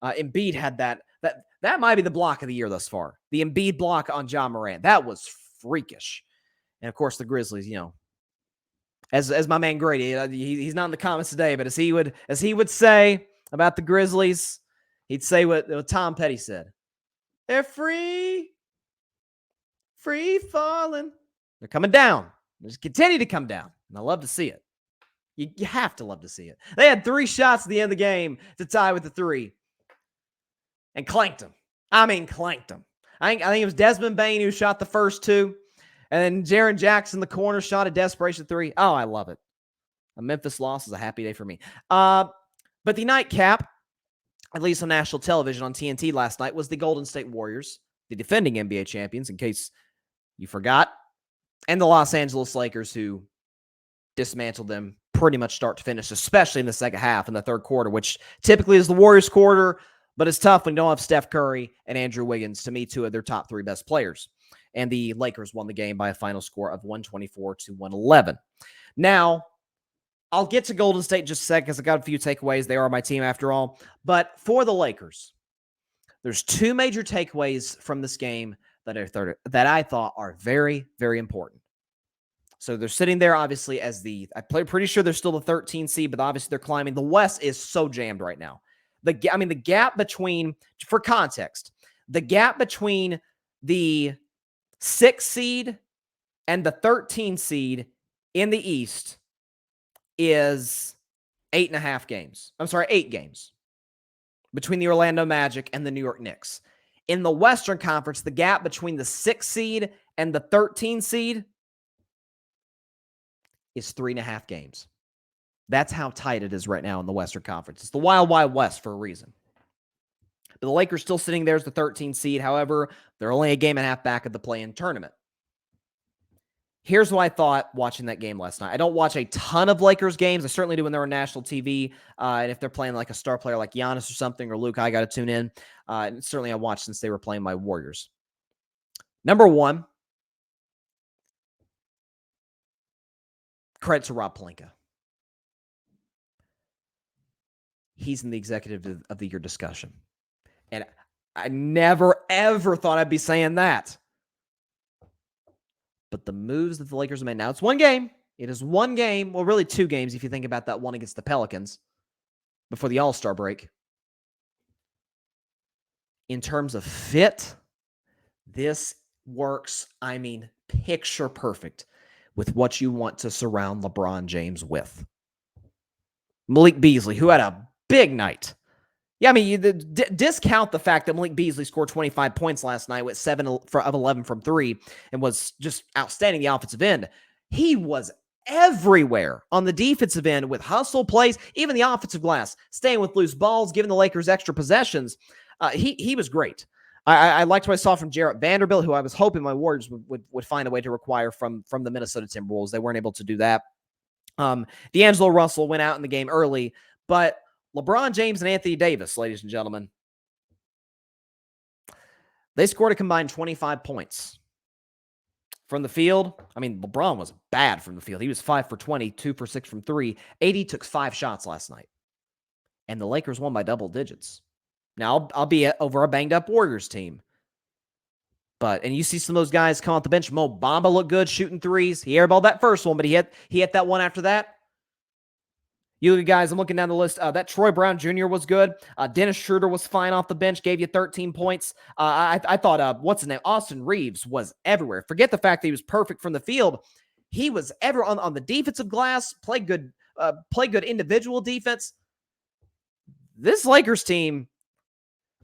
Embiid had that might be the block of the year thus far. The Embiid block on Ja Morant. That was freakish. And, of course, the Grizzlies, as my man Grady, he's not in the comments today, but as he would say about the Grizzlies, he'd say what Tom Petty said. They're free falling. They're coming down. They just continue to come down, and I love to see it. You have to love to see it. They had 3 shots at the end of the game to tie with the 3. And clanked him. Clanked him. I think it was Desmond Bane who shot the first 2. And then Jaren Jackson, the corner, shot a desperation 3. Oh, I love it. A Memphis loss is a happy day for me. But the nightcap, at least on national television on TNT last night, was the Golden State Warriors, the defending NBA champions, in case you forgot, and the Los Angeles Lakers, who dismantled them pretty much start to finish, especially in the second half and the third quarter, which typically is the Warriors' quarter. But it's tough when you don't have Steph Curry and Andrew Wiggins, to me, 2 of their top 3 best players. And the Lakers won the game by a final score of 124-111. Now, I'll get to Golden State in just a second because I got a few takeaways. They are my team after all. But for the Lakers, there's 2 major takeaways from this game that I thought are very, very important. So they're sitting there, obviously, as I'm pretty sure they're still the 13 seed, but obviously they're climbing. The West is so jammed right now. The gap between, for context, the gap between the 6 seed and the 13 seed in the East is 8.5 games. 8 games between the Orlando Magic and the New York Knicks. In the Western Conference, the gap between the 6 seed and the 13 seed is 3.5 games. That's how tight it is right now in the Western Conference. It's the Wild Wild West for a reason. But the Lakers still sitting there as the 13 seed. However, they're only a game and a half back of the play-in tournament. Here's what I thought watching that game last night. I don't watch a ton of Lakers games. I certainly do when they're on national TV. And if they're playing like a star player like Giannis or something, or Luke, I got to tune in. And certainly I watched since they were playing my Warriors. Number 1, credit to Rob Pelinka. He's in the executive of the year discussion. And I never, ever thought I'd be saying that. But the moves that the Lakers have made, now it's 1 game. It is 1 game. Well, really 2 games if you think about that one against the Pelicans before the All-Star break. In terms of fit, this works, picture perfect with what you want to surround LeBron James with. Malik Beasley, who had a big night. Yeah, discount the fact that Malik Beasley scored 25 points last night with 7 of 11 from 3 and was just outstanding the offensive end. He was everywhere on the defensive end with hustle plays, even the offensive glass, staying with loose balls, giving the Lakers extra possessions. He was great. I liked what I saw from Jarrett Vanderbilt, who I was hoping my Warriors would find a way to require from the Minnesota Timberwolves. They weren't able to do that. D'Angelo Russell went out in the game early, but LeBron James and Anthony Davis, ladies and gentlemen, they scored a combined 25 points. From the field, LeBron was bad from the field. He was 5 for 20, 2 for 6 from 3. AD took 5 shots last night. And the Lakers won by double digits. Now, I'll be over a banged-up Warriors team. And you see some of those guys come off the bench. Mo Bamba looked good shooting threes. He airballed that first one, but he hit that one after that. You guys, I'm looking down the list. That Troy Brown Jr. was good. Dennis Schroeder was fine off the bench, gave you 13 points. I thought, what's his name? Austin Reeves was everywhere. Forget the fact that he was perfect from the field. He was everywhere on the defensive glass, played good individual defense. This Lakers team,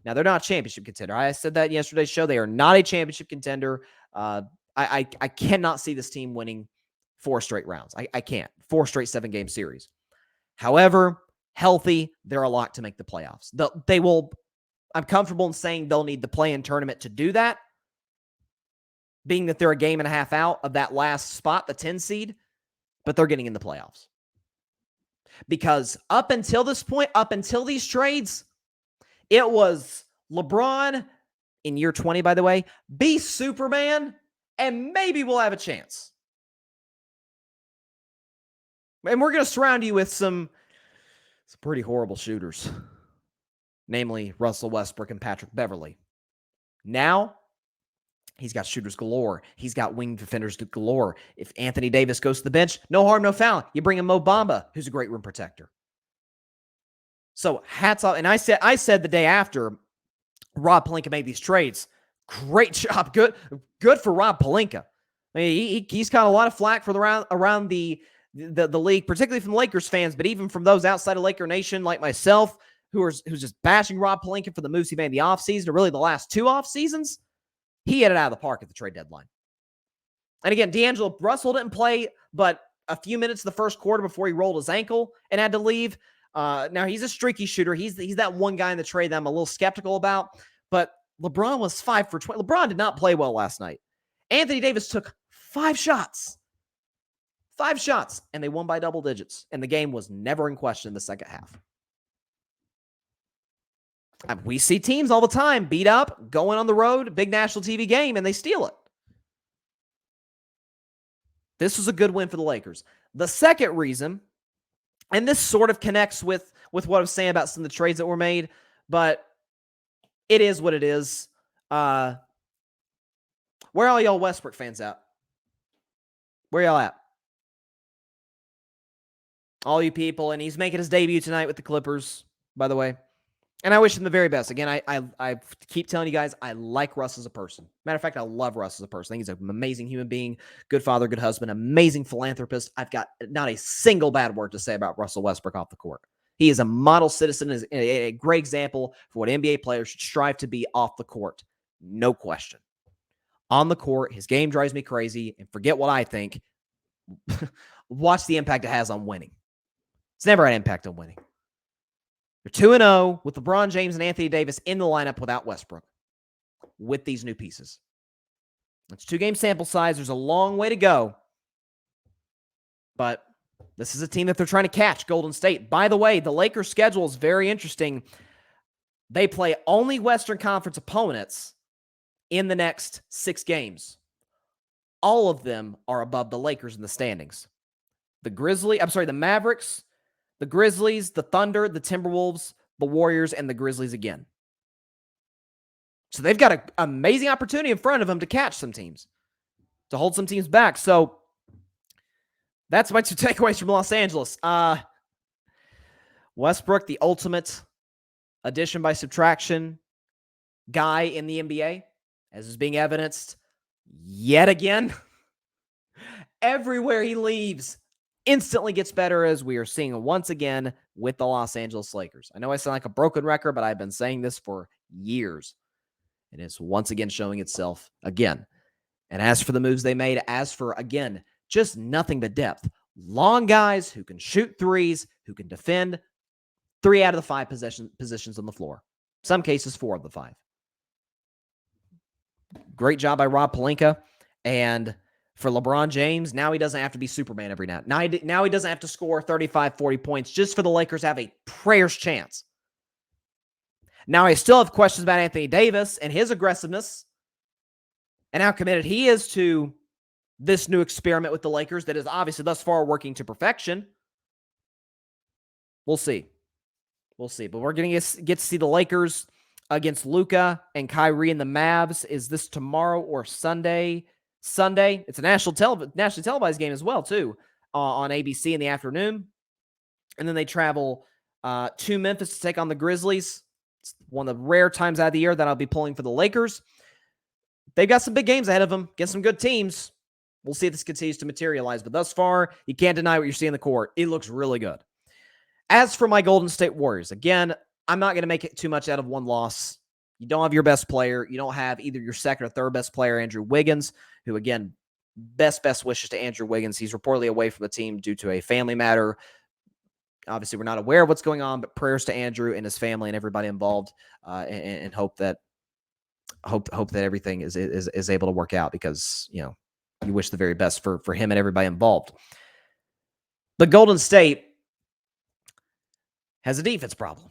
now they're not a championship contender. I said that in yesterday's show. They are not a championship contender. I cannot see this team winning 4 straight rounds. I can't. 4 straight 7-game series. However, healthy, they're a lot to make the playoffs. They will, I'm comfortable in saying they'll need the play-in tournament to do that, being that they're a game and a half out of that last spot, the 10 seed, but they're getting in the playoffs. Because up until this point, up until these trades, it was LeBron, in year 20, by the way, be Superman, and maybe we'll have a chance. And we're going to surround you with some pretty horrible shooters, namely Russell Westbrook and Patrick Beverley. Now, he's got shooters galore. He's got wing defenders galore. If Anthony Davis goes to the bench, no harm, no foul. You bring in Mo Bamba, who's a great rim protector. So hats off. And I said the day after Rob Pelinka made these trades, great job. Good for Rob Pelinka. I mean, he's got a lot of flack for around the league, particularly from Lakers fans, but even from those outside of Laker Nation like myself, who's just bashing Rob Pelinka for the moves he made in the offseason, or really the last 2 off seasons. He hit it out of the park at the trade deadline. And again, D'Angelo Russell didn't play but a few minutes the first quarter before he rolled his ankle and had to leave. Now, he's a streaky shooter. He's that one guy in the trade that I'm a little skeptical about. But LeBron was 5 for 20. LeBron did not play well last night. Anthony Davis took 5 shots. 5 shots, and they won by double digits. And the game was never in question in the second half. We see teams all the time beat up, going on the road, big national TV game, and they steal it. This was a good win for the Lakers. The second reason, and this sort of connects with what I was saying about some of the trades that were made, but it is what it is. Where are all y'all Westbrook fans at? Where y'all at? All you people, and he's making his debut tonight with the Clippers, by the way. And I wish him the very best. Again, I keep telling you guys, I like Russ as a person. Matter of fact, I love Russ as a person. I think he's an amazing human being, good father, good husband, amazing philanthropist. I've got not a single bad word to say about Russell Westbrook off the court. He is a model citizen, is a great example for what NBA players should strive to be off the court. No question. On the court, his game drives me crazy, and forget what I think. Watch the impact it has on winning. It's never had impact on winning. They're 2-0 with LeBron James and Anthony Davis in the lineup without Westbrook with these new pieces. It's 2-game sample size. There's a long way to go. But this is a team that they're trying to catch, Golden State. By the way, the Lakers' schedule is very interesting. They play only Western Conference opponents in the next 6 games. All of them are above the Lakers in the standings. The Mavericks, the Grizzlies, the Thunder, the Timberwolves, the Warriors, and the Grizzlies again. So they've got an amazing opportunity in front of them to catch some teams, to hold some teams back. So that's my 2 takeaways from Los Angeles. Westbrook, the ultimate addition by subtraction guy in the NBA, as is being evidenced yet again. Everywhere he leaves, instantly gets better, as we are seeing once again with the Los Angeles Lakers. I know I sound like a broken record, but I've been saying this for years. And it's once again showing itself again. And as for the moves they made, as for, again, just nothing but depth. Long guys who can shoot threes, who can defend 3 out of the 5 positions on the floor. Some cases 4 of the 5. Great job by Rob Pelinka. And for LeBron James, now he doesn't have to be Superman every night. Now he doesn't have to score 35, 40 points just for the Lakers to have a prayer's chance. Now, I still have questions about Anthony Davis and his aggressiveness and how committed he is to this new experiment with the Lakers that is obviously thus far working to perfection. We'll see. We'll see. But we're going to get to see the Lakers against Luka and Kyrie and the Mavs. Is this tomorrow or Sunday? Sunday. It's a nationally televised game as well, too, on ABC in the afternoon. And then they travel to Memphis to take on the Grizzlies. It's one of the rare times out of the year that I'll be pulling for the Lakers. They've got some big games ahead of them against some good teams. We'll see if this continues to materialize. But thus far, you can't deny what you're seeing in the court. It looks really good. As for my Golden State Warriors, again, I'm not going to make it too much out of one loss. You don't have your best player. You don't have either your second or third best player, Andrew Wiggins, who, again, best wishes to Andrew Wiggins. He's reportedly away from the team due to a family matter. Obviously, we're not aware of what's going on, but prayers to Andrew and his family and everybody involved, and hope that everything is able to work out, because you wish the very best for him and everybody involved. But Golden State has a defense problem.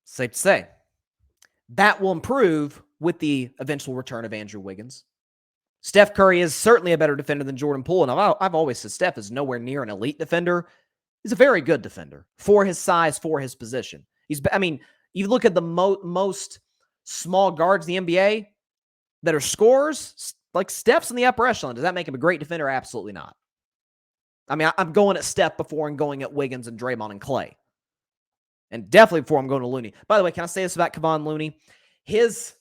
Safe to say. That will improve with the eventual return of Andrew Wiggins. Steph Curry is certainly a better defender than Jordan Poole, and I've always said Steph is nowhere near an elite defender. He's a very good defender for his size, for his position. You look at the most small guards in the NBA that are scorers, like Steph's in the upper echelon. Does that make him a great defender? Absolutely not. I'm going at Steph before I'm going at Wiggins and Draymond and Clay. And definitely before I'm going to Looney. By the way, can I say this about Kevon Looney? His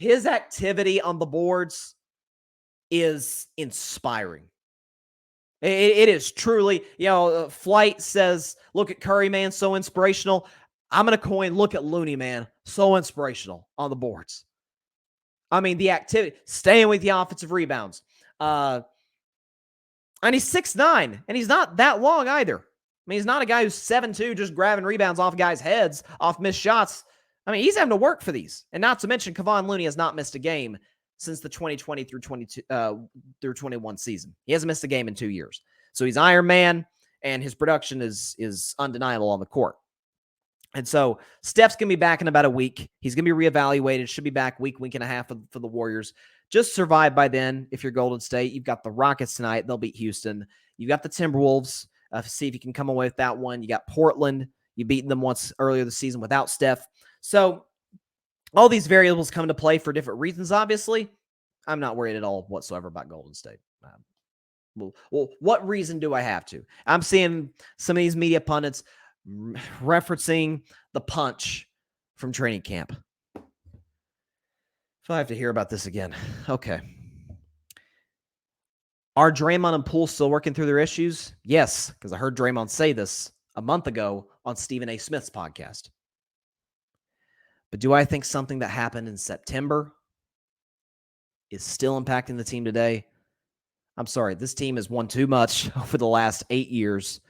activity on the boards is inspiring. It is truly, Flight says, look at Curry, man, so inspirational. I'm going to coin, look at Looney, man, so inspirational on the boards. The activity, staying with the offensive rebounds. And he's 6'9", and he's not that long either. He's not a guy who's 7'2", just grabbing rebounds off guys' heads, off missed shots. He's having to work for these. And not to mention, Kevon Looney has not missed a game since the 2020 through 21 season. He hasn't missed a game in 2 years. So he's Iron Man, and his production is undeniable on the court. And so Steph's going to be back in about a week. He's going to be reevaluated. Should be back week and a half for the Warriors. Just survive by then if you're Golden State. You've got the Rockets tonight. They'll beat Houston. You've got the Timberwolves. See if you can come away with that one. You got Portland. You beaten them once earlier this season without Steph. So all these variables come into play for different reasons, obviously. I'm not worried at all whatsoever about Golden State. Well, what reason do I have to? I'm seeing some of these media pundits referencing the punch from training camp. So I have to hear about this again. Okay. Are Draymond and Poole still working through their issues? Yes, because I heard Draymond say this a month ago on Stephen A. Smith's podcast. But do I think something that happened in September is still impacting the team today? I'm sorry, this team has won too much over the last 8 years.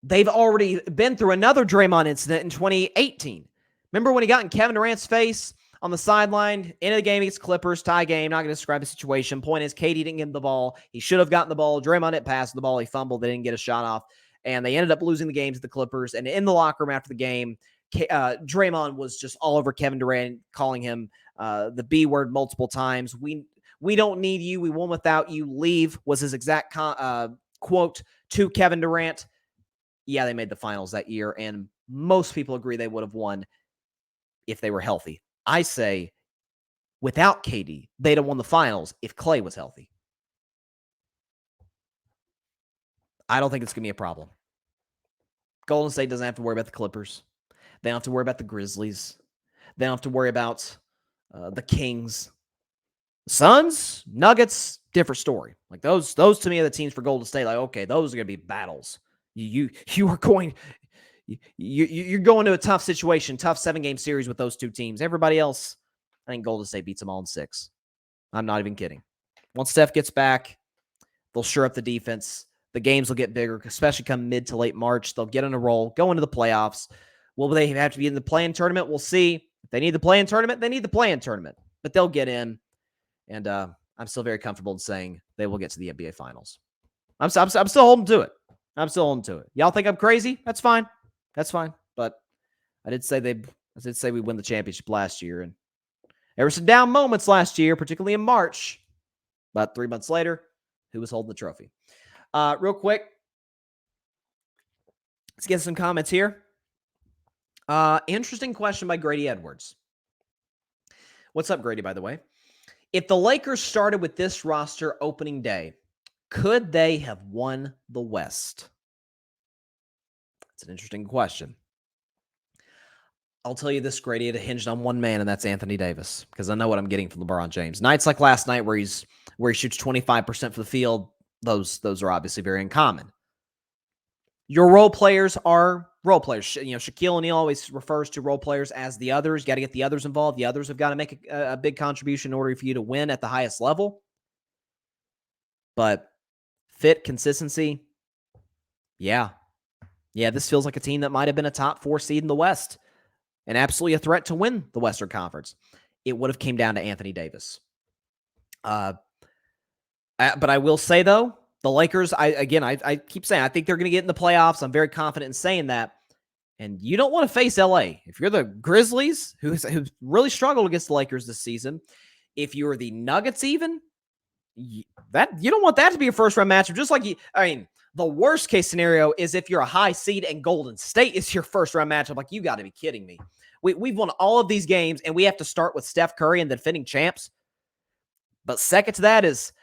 They've already been through another Draymond incident in 2018. Remember when he got in Kevin Durant's face on the sideline, end of the game against Clippers, tie game, not going to describe the situation. Point is, KD didn't get him the ball. He should have gotten the ball. Draymond didn't pass the ball. He fumbled. They didn't get a shot off. And they ended up losing the game to the Clippers. And in the locker room after the game, Draymond was just all over Kevin Durant, calling him the B word multiple times. We don't need you. We won without you. Leave was his exact quote to Kevin Durant. Yeah, they made the finals that year, and most people agree they would have won if they were healthy. I say, without KD, they'd have won the finals if Clay was healthy. I don't think it's going to be a problem. Golden State doesn't have to worry about the Clippers. They don't have to worry about the Grizzlies. They don't have to worry about the Kings. Suns, Nuggets, different story. Like those to me are the teams for Golden State. Like, okay, those are going to be battles. You're going to a tough situation, tough 7-game series with those two teams. Everybody else, I think Golden State beats them all in 6. I'm not even kidding. Once Steph gets back, they'll shore up the defense. The games will get bigger, especially come mid to late March. They'll get on a roll, go into the playoffs. Will they have to be in the play-in tournament? We'll see. If they need the play-in tournament, they need the play-in tournament. But they'll get in. And I'm still very comfortable in saying they will get to the NBA Finals. I'm still holding to it. Y'all think I'm crazy? That's fine. But I did say we win the championship last year, and there were some down moments last year, particularly in March. But 3 months later, who was holding the trophy? Real quick, let's get some comments here. Interesting question by Grady Edwards. What's up, Grady, by the way? If the Lakers started with this roster opening day, could they have won the West? That's an interesting question. I'll tell you this, Grady, it hinged on one man, and that's Anthony Davis, because I know what I'm getting from LeBron James. Nights like last night where he shoots 25% for the field, those are obviously very uncommon. Your role players are role players. Shaquille O'Neal always refers to role players as the others. You got to get the others involved. The others have got to make a big contribution in order for you to win at the highest level. But fit, consistency, yeah. Yeah, this feels like a team that might have been a top 4 seed in the West and absolutely a threat to win the Western Conference. It would have came down to Anthony Davis. But I will say, though, the Lakers, I keep saying, I think they're going to get in the playoffs. I'm very confident in saying that. And you don't want to face LA. If you're the Grizzlies, who really struggled against the Lakers this season, if you're the Nuggets even, you don't want that to be a first-round matchup. Just like the worst case scenario is if you're a high seed and Golden State is your first-round matchup. Like, you got to be kidding me. We've won all of these games, and we have to start with Steph Curry and the defending champs. But second to that is,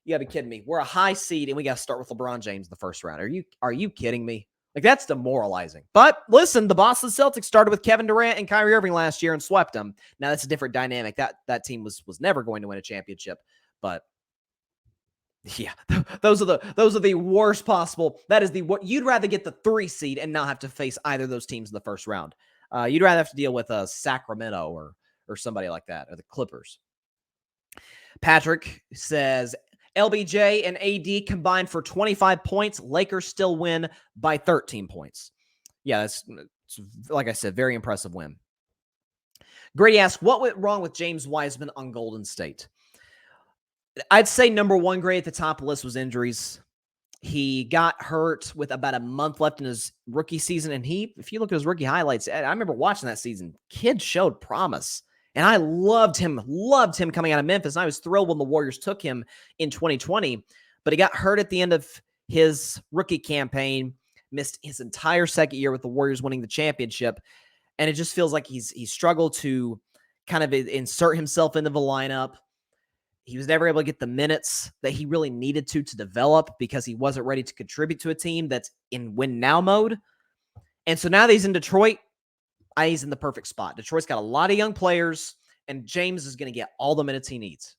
you got to be kidding me. We're a high seed, and we got to start with LeBron James in the first round. Are you kidding me? Like, that's demoralizing. But listen, the Boston Celtics started with Kevin Durant and Kyrie Irving last year and swept them. Now, that's a different dynamic. That team was never going to win a championship. But yeah, those are the worst possible. That is what you'd rather get the 3 seed and not have to face either of those teams in the first round. You'd rather have to deal with Sacramento or somebody like that, or the Clippers. Patrick says, LBJ and AD combined for 25 points. Lakers still win by 13 points. Yeah, that's like I said, very impressive win. Grady asks, what went wrong with James Wiseman on Golden State? I'd say number one, Grady, at the top of the list was injuries. He got hurt with about a month left in his rookie season, and if you look at his rookie highlights, I remember watching that season. Kid showed promise. And I loved him coming out of Memphis. And I was thrilled when the Warriors took him in 2020, but he got hurt at the end of his rookie campaign, missed his entire second year with the Warriors winning the championship. And it just feels like he's struggled to kind of insert himself into the lineup. He was never able to get the minutes that he really needed to develop because he wasn't ready to contribute to a team that's in win now mode. And so now that he's in Detroit, he's in the perfect spot. Detroit's got a lot of young players, and James is going to get all the minutes he needs.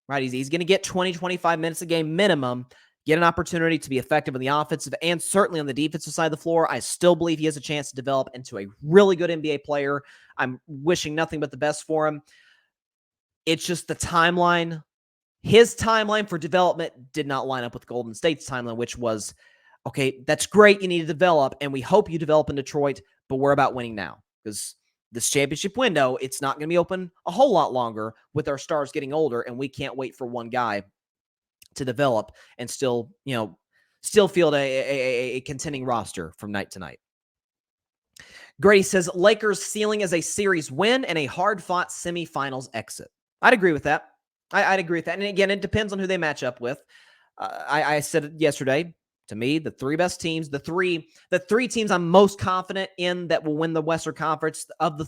Right? He's going to get 20, 25 minutes a game minimum, get an opportunity to be effective in the offensive and certainly on the defensive side of the floor. I still believe he has a chance to develop into a really good NBA player. I'm wishing nothing but the best for him. It's just the timeline. His timeline for development did not line up with Golden State's timeline, which was, okay, that's great. You need to develop, and we hope you develop in Detroit, but we're about winning now because this championship window, it's not going to be open a whole lot longer with our stars getting older, and we can't wait for one guy to develop and still field a contending roster from night to night. Grady says, Lakers ceiling is a series win and a hard-fought semifinals exit. I'd agree with that. I'd agree with that. And again, it depends on who they match up with. I said it yesterday. To me, the 3 best teams, the three teams I'm most confident in that will win the Western Conference of the,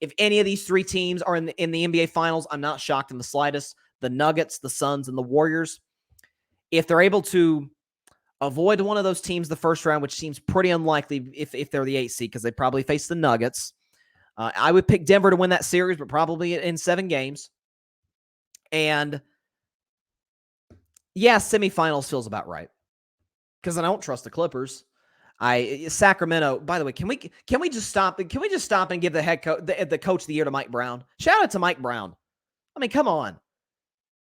if any of these 3 teams are in the NBA Finals, I'm not shocked in the slightest. The Nuggets, the Suns, and the Warriors. If they're able to avoid one of those teams the first round, which seems pretty unlikely if they're the 8th seed because they probably face the Nuggets, I would pick Denver to win that series, but probably in 7 games. And yeah, semifinals feels about right. Because I don't trust the Clippers. Sacramento. By the way, can we just stop? Can we just stop and give the head coach, the coach of the year to Mike Brown? Shout out to Mike Brown. I mean, come on.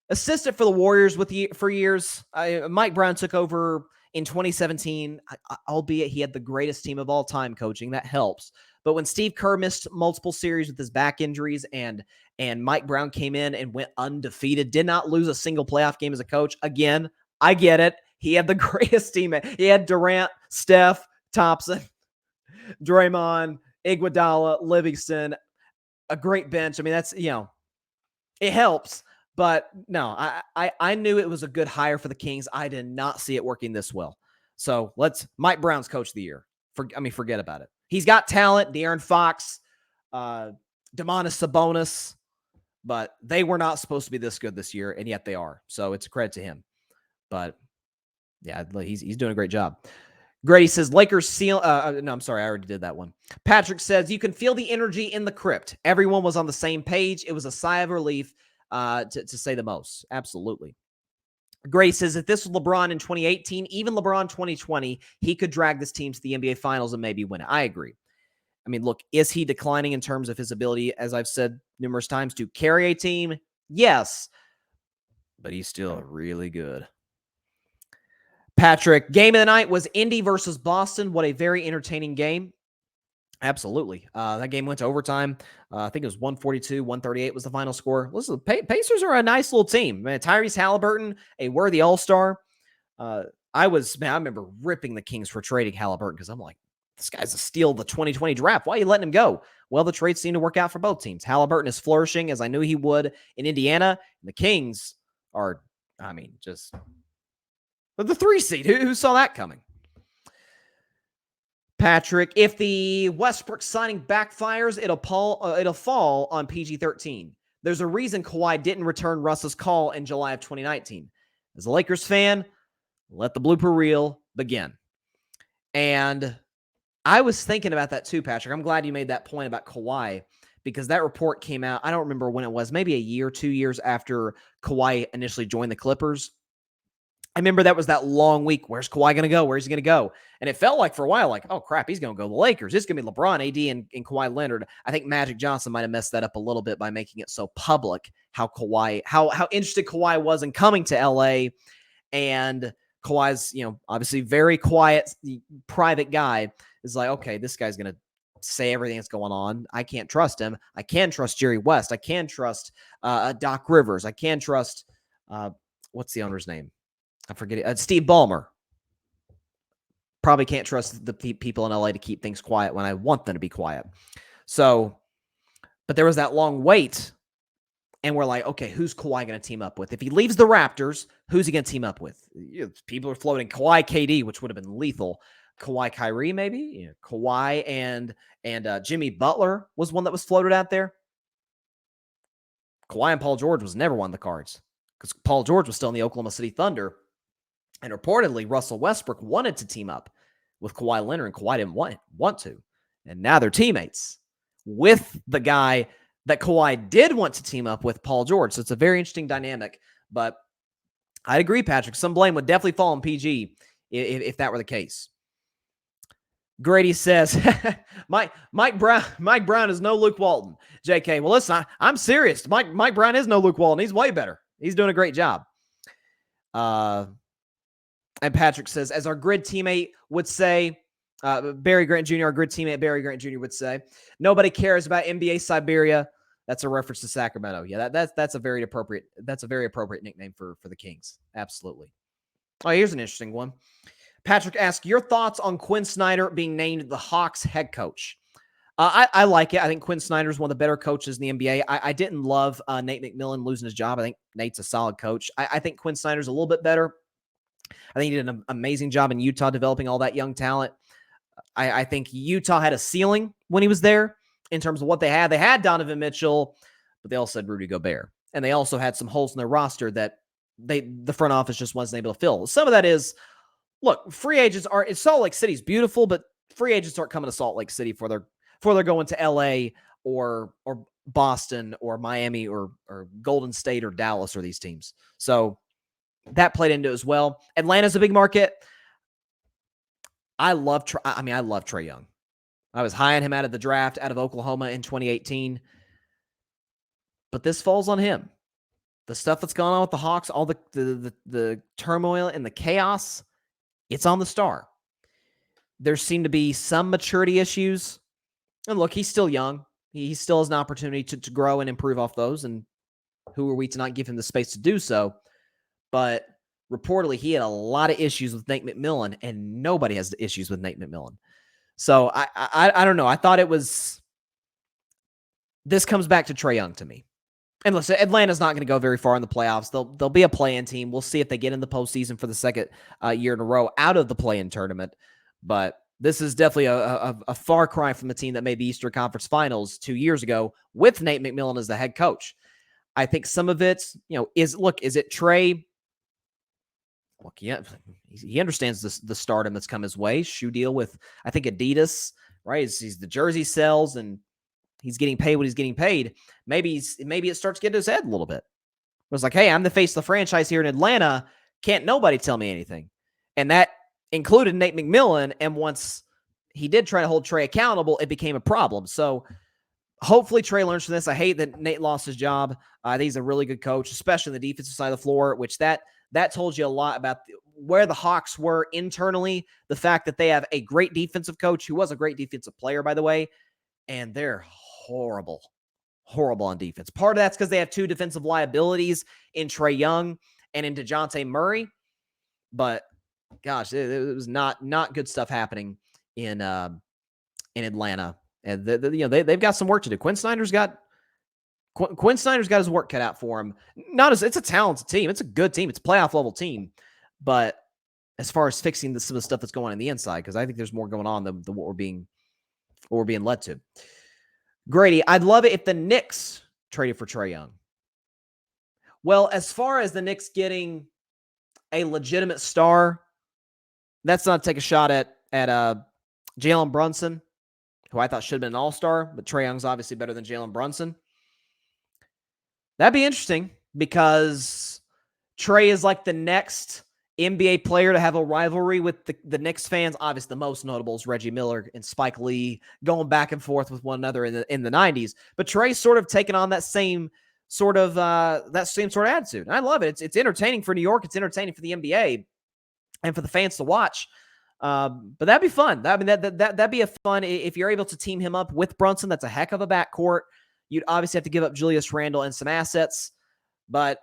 Assistant for the Warriors for years. Mike Brown took over in 2017, albeit he had the greatest team of all time coaching. That helps. But when Steve Kerr missed multiple series with his back injuries and Mike Brown came in and went undefeated, did not lose a single playoff game as a coach. Again, I get it. He had the greatest team. He had Durant, Steph, Thompson, Draymond, Iguodala, Livingston, a great bench. I mean, that's, it helps. But no, I knew it was a good hire for the Kings. I did not see it working this well. So Mike Brown's coach of the year. Forget about it. He's got talent, De'Aaron Fox, Domantas Sabonis, but they were not supposed to be this good this year, and yet they are. So it's a credit to him. But yeah, he's doing a great job. Grady says, Lakers seal. No, I'm sorry. I already did that one. Patrick says, you can feel the energy in the crypt. Everyone was on the same page. It was a sigh of relief, to say the most. Absolutely. Grady says, if this was LeBron in 2018, even LeBron 2020, he could drag this team to the NBA Finals and maybe win it. I agree. I mean, look, is he declining in terms of his ability, as I've said numerous times, to carry a team? Yes. but he's still really good. Patrick, game of the night was Indy versus Boston. What a very entertaining game. Absolutely. That game went to overtime. I think it was 142, 138 was the final score. Listen, Pacers are a nice little team. Man, Tyrese Halliburton, a worthy all-star. I remember ripping the Kings for trading Halliburton because I'm like, this guy's a steal of the 2020 draft. Why are you letting him go? Well, the trade seemed to work out for both teams. Halliburton is flourishing, as I knew he would in Indiana. And the Kings are, just the 3 seed. Who saw that coming? Patrick, if the Westbrook signing backfires, it'll fall on PG-13. There's a reason Kawhi didn't return Russ's call in July of 2019. As a Lakers fan, let the blooper reel begin. And I was thinking about that too, Patrick. I'm glad you made that point about Kawhi because that report came out. I don't remember when it was, maybe a year, 2 years after Kawhi initially joined the Clippers. I remember that was that long week. Where's Kawhi going to go? Where's he going to go? And it felt like for a while, like, oh, crap, he's going to go to the Lakers. It's going to be LeBron, AD, and Kawhi Leonard. I think Magic Johnson might have messed that up a little bit by making it so public how interested Kawhi was in coming to LA. And Kawhi's, obviously very quiet, private guy is like, okay, this guy's going to say everything that's going on. I can't trust him. I can trust Jerry West. I can trust Doc Rivers. I can trust, what's the owner's name? I forget it. Steve Ballmer. Probably can't trust the people in LA to keep things quiet when I want them to be quiet. So, but there was that long wait, and we're like, okay, who's Kawhi going to team up with? If he leaves the Raptors, who's he going to team up with? People are floating Kawhi KD, which would have been lethal. Kawhi Kyrie, maybe? Kawhi and Jimmy Butler was one that was floated out there. Kawhi and Paul George was never one of the cards because Paul George was still in the Oklahoma City Thunder. And reportedly, Russell Westbrook wanted to team up with Kawhi Leonard, and Kawhi didn't want to. And now they're teammates with the guy that Kawhi did want to team up with, Paul George. So it's a very interesting dynamic. But I'd agree, Patrick. Some blame would definitely fall on PG if that were the case. Grady says, Mike Brown is no Luke Walton. JK, well, listen, I'm serious. Mike Brown is no Luke Walton. He's way better. He's doing a great job. And Patrick says, as our grid teammate would say, Barry Grant Jr., our grid teammate Barry Grant Jr. would say, nobody cares about NBA Siberia. That's a reference to Sacramento. Yeah, that's a very appropriate nickname for the Kings. Absolutely. Oh, here's an interesting one. Patrick asks, your thoughts on Quinn Snyder being named the Hawks head coach? I like it. I think Quinn Snyder is one of the better coaches in the NBA. I didn't love Nate McMillan losing his job. I think Nate's a solid coach. I think Quinn Snyder's a little bit better. I think he did an amazing job in Utah developing all that young talent. I think Utah had a ceiling when he was there in terms of what they had. They had Donovan Mitchell, but they also had Rudy Gobert. And they also had some holes in their roster that the front office just wasn't able to fill. Some of that is, look, free agents Salt Lake City's beautiful, but free agents aren't coming to Salt Lake City before they're going to LA or Boston or Miami or Golden State or Dallas or these teams. So that played into it as well. Atlanta's a big market. I love Trae Young. I was high on him out of the draft, out of Oklahoma in 2018. But this falls on him. The stuff that's gone on with the Hawks, all the turmoil and the chaos, it's on the star. There seem to be some maturity issues. And look, he's still young. He still has an opportunity to grow and improve off those. And who are we to not give him the space to do so? But reportedly, he had a lot of issues with Nate McMillan, and nobody has issues with Nate McMillan. So I don't know. I thought this comes back to Trae Young to me. And listen, Atlanta's not going to go very far in the playoffs. They'll be a play-in team. We'll see if they get in the postseason for the second year in a row out of the play-in tournament. But this is definitely a far cry from the team that made the Eastern Conference Finals 2 years ago with Nate McMillan as the head coach. I think some of it, is it Trae? Look, yeah, he understands the stardom that's come his way. Shoe deal with, I think, Adidas, right? He's the jersey sells and he's getting paid what he's getting paid. Maybe it starts getting to his head a little bit. It was like, hey, I'm the face of the franchise here in Atlanta. Can't nobody tell me anything. And that included Nate McMillan. And once he did try to hold Trae accountable, it became a problem. So hopefully Trey learns from this. I hate that Nate lost his job. I think he's a really good coach, especially on the defensive side of the floor, which that told you a lot about where the Hawks were internally. The fact that they have a great defensive coach who was a great defensive player, by the way, and they're horrible on defense. Part of that's because they have two defensive liabilities in Trae Young and in DeJounte Murray. But gosh, it was not good stuff happening in Atlanta. And they've got some work to do. Quinn Snyder's got his work cut out for him. It's a talented team. It's a good team. It's a playoff level team. But as far as fixing some of the stuff that's going on in the inside, because I think there's more going on than what we're being led to. Grady, I'd love it if the Knicks traded for Trae Young. Well, as far as the Knicks getting a legitimate star, that's not to take a shot at Jalen Brunson, who I thought should have been an all-star, but Trae Young's obviously better than Jalen Brunson. That'd be interesting because Trae is like the next NBA player to have a rivalry with the Knicks fans. Obviously, the most notable is Reggie Miller and Spike Lee going back and forth with one another in the 90s. But Trae's sort of taken on that same sort of attitude. And I love it. It's entertaining for New York. It's entertaining for the NBA and for the fans to watch. But that'd be fun. That'd be a fun if you're able to team him up with Brunson. That's a heck of a backcourt. You'd obviously have to give up Julius Randle and some assets, but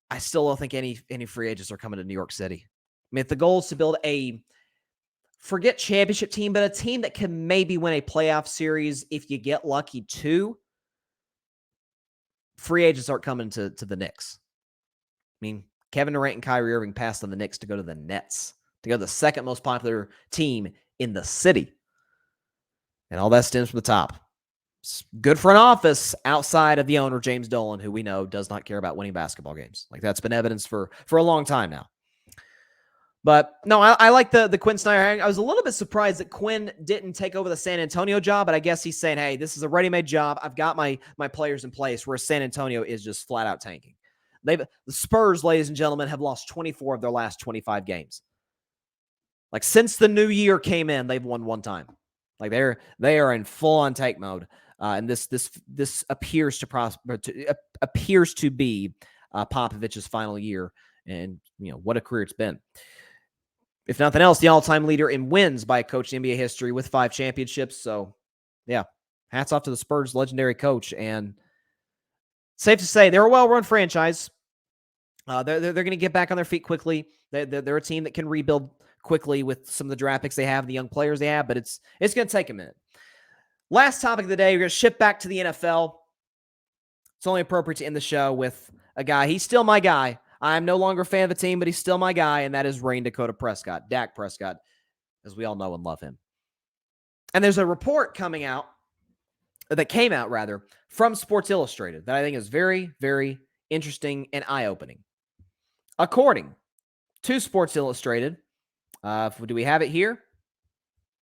I still don't think any free agents are coming to New York City. I mean, if the goal is to build forget championship team, but a team that can maybe win a playoff series if you get lucky too, free agents aren't coming to the Knicks. I mean, Kevin Durant and Kyrie Irving passed on the Knicks to go to the Nets, to go to the second most popular team in the city. And all that stems from the top. It's good front office outside of the owner, James Dolan, who we know does not care about winning basketball games. Like, that's been evidenced for a long time now. But no, I like the Quinn Snyder hiring. I was a little bit surprised that Quinn didn't take over the San Antonio job, but I guess he's saying, hey, this is a ready-made job. I've got my players in place, where San Antonio is just flat out tanking. The Spurs, ladies and gentlemen, have lost 24 of their last 25 games. Like, since the new year came in, they've won one time. Like, they are in full-on tank mode. And this appears to be Popovich's final year, and what a career it's been. If nothing else, the all-time leader in wins by a coach in NBA history with 5 championships. So, yeah, hats off to the Spurs' legendary coach. And safe to say, they're a well-run franchise. They're going to get back on their feet quickly. They're a team that can rebuild quickly with some of the draft picks they have, the young players they have, but it's going to take a minute. Last topic of the day, we're going to shift back to the NFL. It's only appropriate to end the show with a guy. He's still my guy. I'm no longer a fan of the team, but he's still my guy, and that is Rain Dakota Prescott, Dak Prescott, as we all know and love him. And there's a report that came out from Sports Illustrated that I think is very, very interesting and eye-opening. According to Sports Illustrated, do we have it here?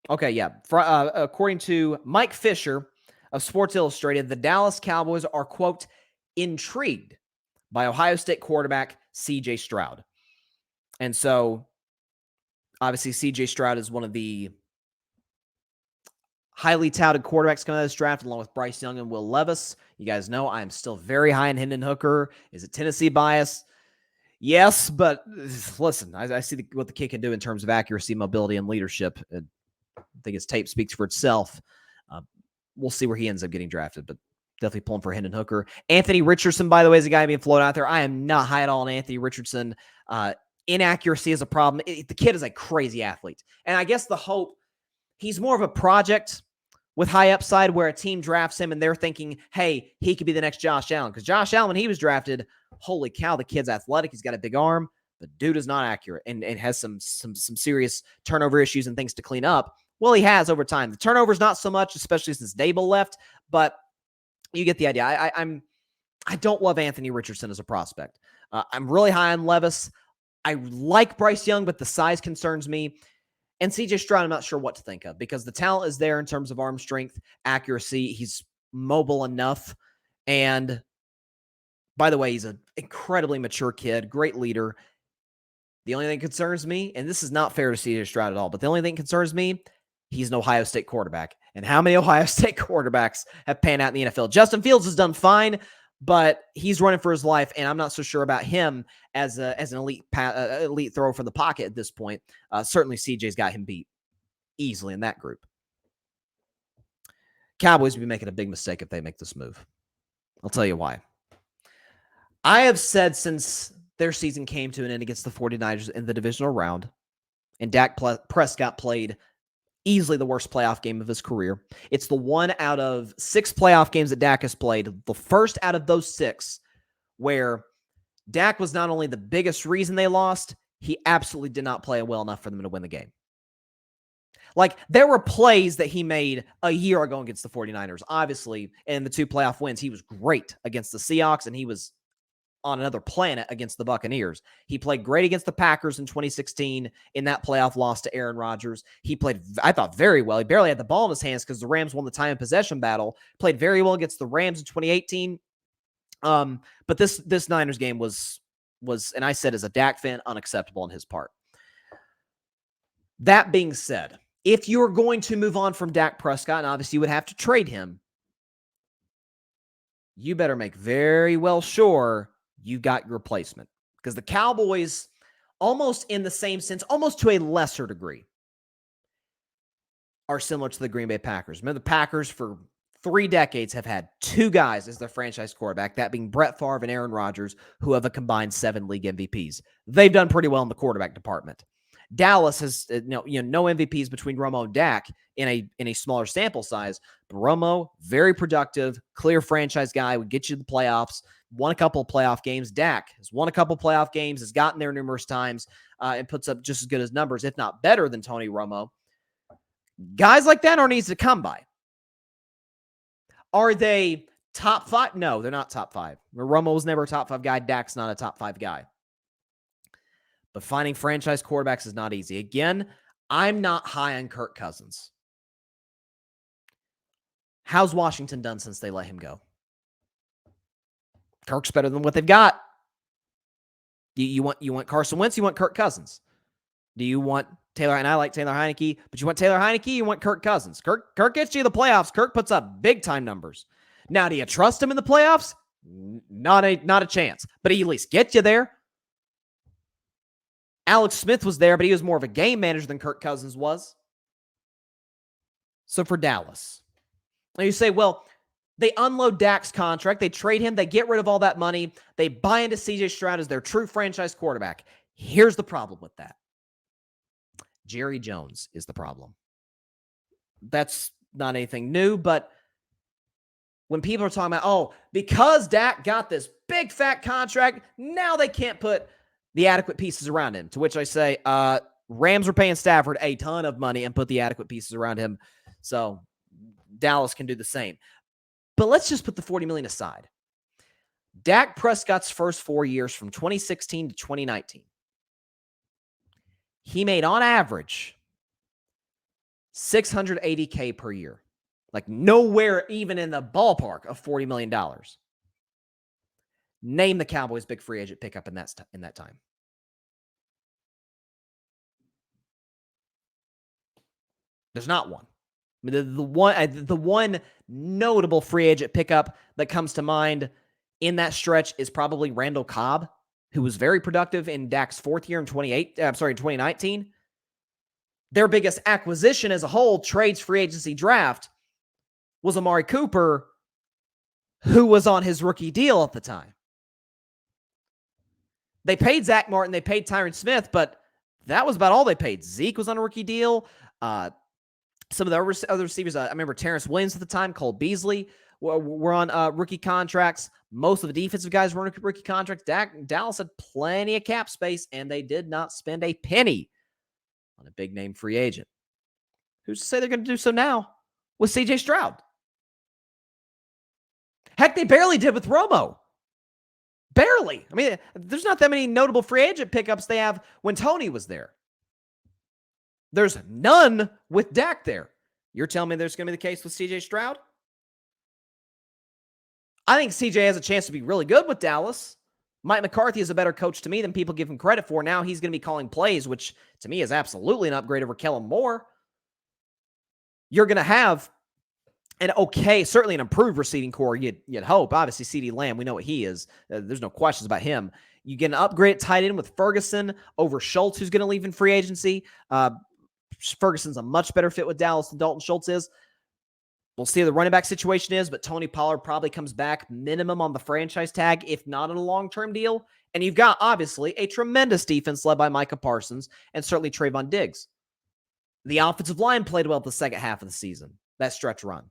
Okay, yeah. According to Mike Fisher of Sports Illustrated, the Dallas Cowboys are, quote, intrigued by Ohio State quarterback C.J. Stroud. And so, obviously, C.J. Stroud is one of the highly touted quarterbacks coming out of this draft, along with Bryce Young and Will Levis. You guys know I am still very high on Hendon Hooker. Is it Tennessee bias? Yes, but listen, I see what the kid can do in terms of accuracy, mobility, and leadership. I think his tape speaks for itself. We'll see where he ends up getting drafted, but definitely pulling for Hendon Hooker. Anthony Richardson, by the way, is a guy being floated out there. I am not high at all on Anthony Richardson. Inaccuracy is a problem. The kid is a crazy athlete. And I guess the hope, he's more of a project with high upside, where a team drafts him and they're thinking, hey, he could be the next Josh Allen. Because Josh Allen, when he was drafted, holy cow, the kid's athletic. He's got a big arm. The dude is not accurate and has some serious turnover issues and things to clean up. Well, he has over time. The turnovers, not so much, especially since Dable left, but you get the idea. I don't love Anthony Richardson as a prospect. I'm really high on Levis. I like Bryce Young, but the size concerns me. And C.J. Stroud, I'm not sure what to think of, because the talent is there in terms of arm strength, accuracy. He's mobile enough. And by the way, he's an incredibly mature kid, great leader. The only thing that concerns me, and this is not fair to C.J. Stroud at all, but the only thing that concerns me, he's an Ohio State quarterback. And how many Ohio State quarterbacks have panned out in the NFL? Justin Fields has done fine, but he's running for his life, and I'm not so sure about him as an elite thrower from the pocket at this point. Certainly, CJ's got him beat easily in that group. Cowboys would be making a big mistake if they make this move. I'll tell you why. I have said since their season came to an end against the 49ers in the divisional round, and Dak Prescott played easily the worst playoff game of his career. It's the one out of 6 playoff games that Dak has played, the first out of those 6 where Dak was not only the biggest reason they lost, he absolutely did not play well enough for them to win the game. Like, there were plays that he made a year ago against the 49ers. Obviously, in the 2 playoff wins, he was great against the Seahawks, and he was on another planet against the Buccaneers. He played great against the Packers in 2016 in that playoff loss to Aaron Rodgers. He played, I thought, very well. He barely had the ball in his hands because the Rams won the time and possession battle. Played very well against the Rams in 2018. But this Niners game was, and I said as a Dak fan, unacceptable on his part. That being said, if you're going to move on from Dak Prescott, and obviously you would have to trade him, you better make very well sure you got your replacement. Because the Cowboys, almost in the same sense, almost to a lesser degree, are similar to the Green Bay Packers. Remember, the Packers for 3 decades have had 2 guys as their franchise quarterback, that being Brett Favre and Aaron Rodgers, who have a combined 7 league MVPs. They've done pretty well in the quarterback department. Dallas has no MVPs between Romo and Dak in a smaller sample size. But Romo, very productive, clear franchise guy, would get you to the playoffs, won a couple of playoff games. Dak has won a couple of playoff games, has gotten there numerous times, and puts up just as good as numbers, if not better than Tony Romo. Guys like that aren't easy to come by. Are they top 5? No, they're not top 5. Romo was never a top 5 guy. Dak's not a top 5 guy. But finding franchise quarterbacks is not easy. Again, I'm not high on Kirk Cousins. How's Washington done since they let him go? Kirk's better than what they've got. You want Carson Wentz, you want Kirk Cousins. Do you want Taylor? And I like Taylor Heineke, but you want Taylor Heineke, you want Kirk Cousins. Kirk gets you to the playoffs. Kirk puts up big-time numbers. Now, do you trust him in the playoffs? Not a chance. But he at least gets you there. Alex Smith was there, but he was more of a game manager than Kirk Cousins was. So for Dallas, now you say, well, they unload Dak's contract, they trade him, they get rid of all that money, they buy into CJ Stroud as their true franchise quarterback. Here's the problem with that. Jerry Jones is the problem. That's not anything new, but when people are talking about, because Dak got this big fat contract, now they can't put the adequate pieces around him, to which I say, Rams are paying Stafford a ton of money and put the adequate pieces around him. So Dallas can do the same. But let's just put the $40 million aside. Dak Prescott's first 4 years from 2016 to 2019, he made on average $680K per year. Like nowhere even in the ballpark of $40 million. Name the Cowboys' big free agent pickup in that time. There's not one. I mean, the one notable free agent pickup that comes to mind in that stretch is probably Randall Cobb, who was very productive in Dak's 4th year in 2019. Their biggest acquisition as a whole, trades, free agency, draft, was Amari Cooper, who was on his rookie deal at the time. They paid Zach Martin, they paid Tyron Smith, but that was about all they paid. Zeke was on a rookie deal. Some of the other receivers, I remember Terrence Williams at the time, Cole Beasley were on rookie contracts. Most of the defensive guys were on rookie contracts. Dallas had plenty of cap space, and they did not spend a penny on a big-name free agent. Who's to say they're going to do so now with CJ Stroud? Heck, they barely did with Romo. Barely. I mean, there's not that many notable free agent pickups they have when Tony was there. There's none with Dak there. You're telling me there's going to be the case with CJ Stroud? I think CJ has a chance to be really good with Dallas. Mike McCarthy is a better coach to me than people give him credit for. Now he's going to be calling plays, which to me is absolutely an upgrade over Kellen Moore. You're going to have And okay, certainly an improved receiving core, you'd hope. Obviously, CeeDee Lamb, we know what he is. There's no questions about him. You get an upgrade tight end with Ferguson over Schultz, who's going to leave in free agency. Ferguson's a much better fit with Dallas than Dalton Schultz is. We'll see how the running back situation is, but Tony Pollard probably comes back minimum on the franchise tag, if not on a long-term deal. And you've got, obviously, a tremendous defense led by Micah Parsons and certainly Trayvon Diggs. The offensive line played well the second half of the season, that stretch run.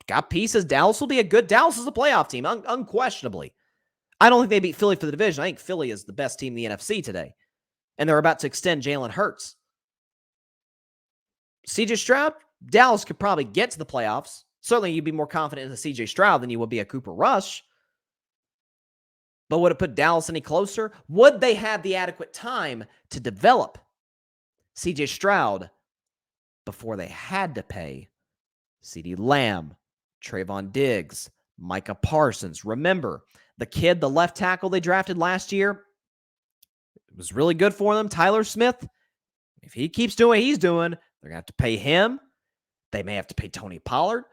Got pieces. Dallas will be a good. Dallas is a playoff team, unquestionably. I don't think they beat Philly for the division. I think Philly is the best team in the NFC today. And they're about to extend Jalen Hurts. CJ Stroud, Dallas could probably get to the playoffs. Certainly, you'd be more confident in the CJ Stroud than you would be a Cooper Rush. But would it put Dallas any closer? Would they have the adequate time to develop CJ Stroud before they had to pay CeeDee Lamb, Trayvon Diggs, Micah Parsons? Remember, the kid, the left tackle they drafted last year, it was really good for them, Tyler Smith. If he keeps doing what he's doing, they're going to have to pay him. They may have to pay Tony Pollard.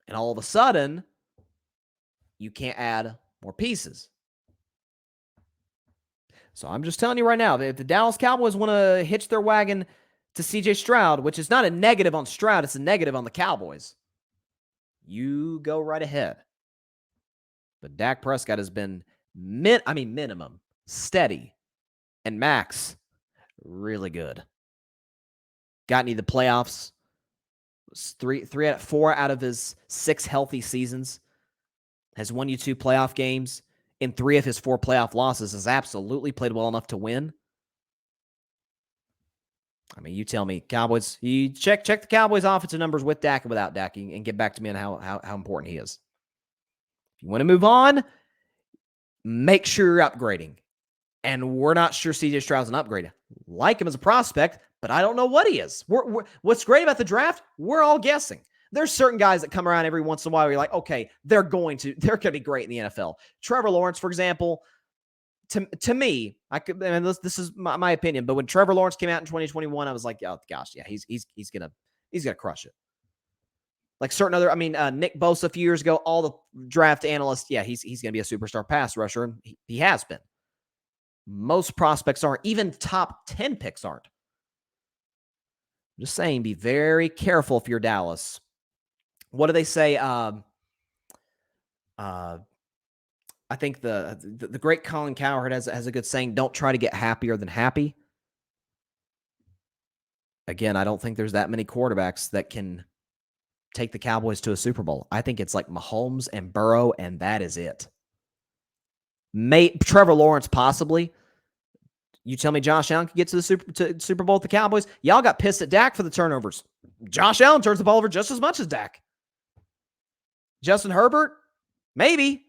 And all of a sudden, you can't add more pieces. So I'm just telling you right now, if the Dallas Cowboys want to hitch their wagon to CJ Stroud, which is not a negative on Stroud, it's a negative on the Cowboys, you go right ahead. But Dak Prescott has been, minimum, steady, and max, really good. Gotten you the playoffs. Four out of his 6 healthy seasons. Has won you 2 playoff games. In 3 of his 4 playoff losses, has absolutely played well enough to win. I mean, you tell me, Cowboys, you check the Cowboys' offensive numbers with Dak and without Dak and get back to me on how important he is. If you want to move on, make sure you're upgrading. And we're not sure CJ Stroud's an upgrade. Like him as a prospect, but I don't know what he is. What's great about the draft, we're all guessing. There's certain guys that come around every once in a while where you're like, okay, they're going to be great in the NFL. Trevor Lawrence, for example, to me, this is my opinion, but when Trevor Lawrence came out in 2021, I was like, oh gosh, yeah, he's gonna crush it. Like certain other, Nick Bosa a few years ago, all the draft analysts, yeah, he's gonna be a superstar pass rusher, and he has been. Most prospects aren't. Even top 10 picks aren't. I'm just saying, be very careful if you're Dallas. What do they say? I think the great Colin Cowherd has a good saying, don't try to get happier than happy. Again, I don't think there's that many quarterbacks that can take the Cowboys to a Super Bowl. I think it's like Mahomes and Burrow, and that is it. Trevor Lawrence possibly. You tell me Josh Allen could get to the Super Bowl with the Cowboys? Y'all got pissed at Dak for the turnovers. Josh Allen turns the ball over just as much as Dak. Justin Herbert? Maybe.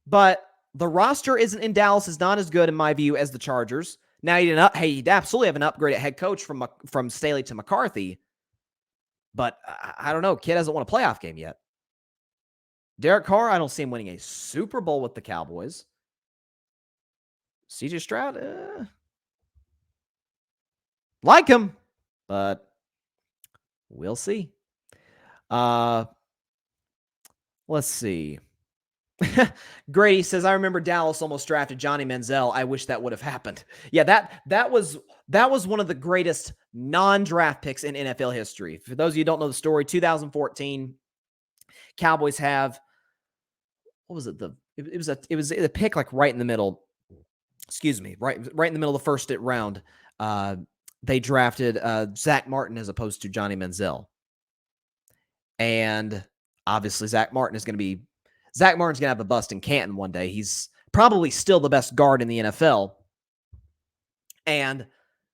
But the roster in Dallas is not as good, in my view, as the Chargers. Now, you'd absolutely have an upgrade at head coach from Staley to McCarthy. But I don't know. Kid hasn't won a playoff game yet. Derek Carr, I don't see him winning a Super Bowl with the Cowboys. CJ Stroud, like him, but we'll see. Let's see. Grady says, I remember Dallas almost drafted Johnny Manziel. I wish that would have happened. Yeah, that was one of the greatest non-draft picks in NFL history. For those of you who don't know the story, 2014, Cowboys have, what was it? It was a pick like right in the middle. Excuse me, right in the middle of the first round. They drafted Zach Martin as opposed to Johnny Manziel. And obviously Zach Martin's going to have a bust in Canton one day. He's probably still the best guard in the NFL. And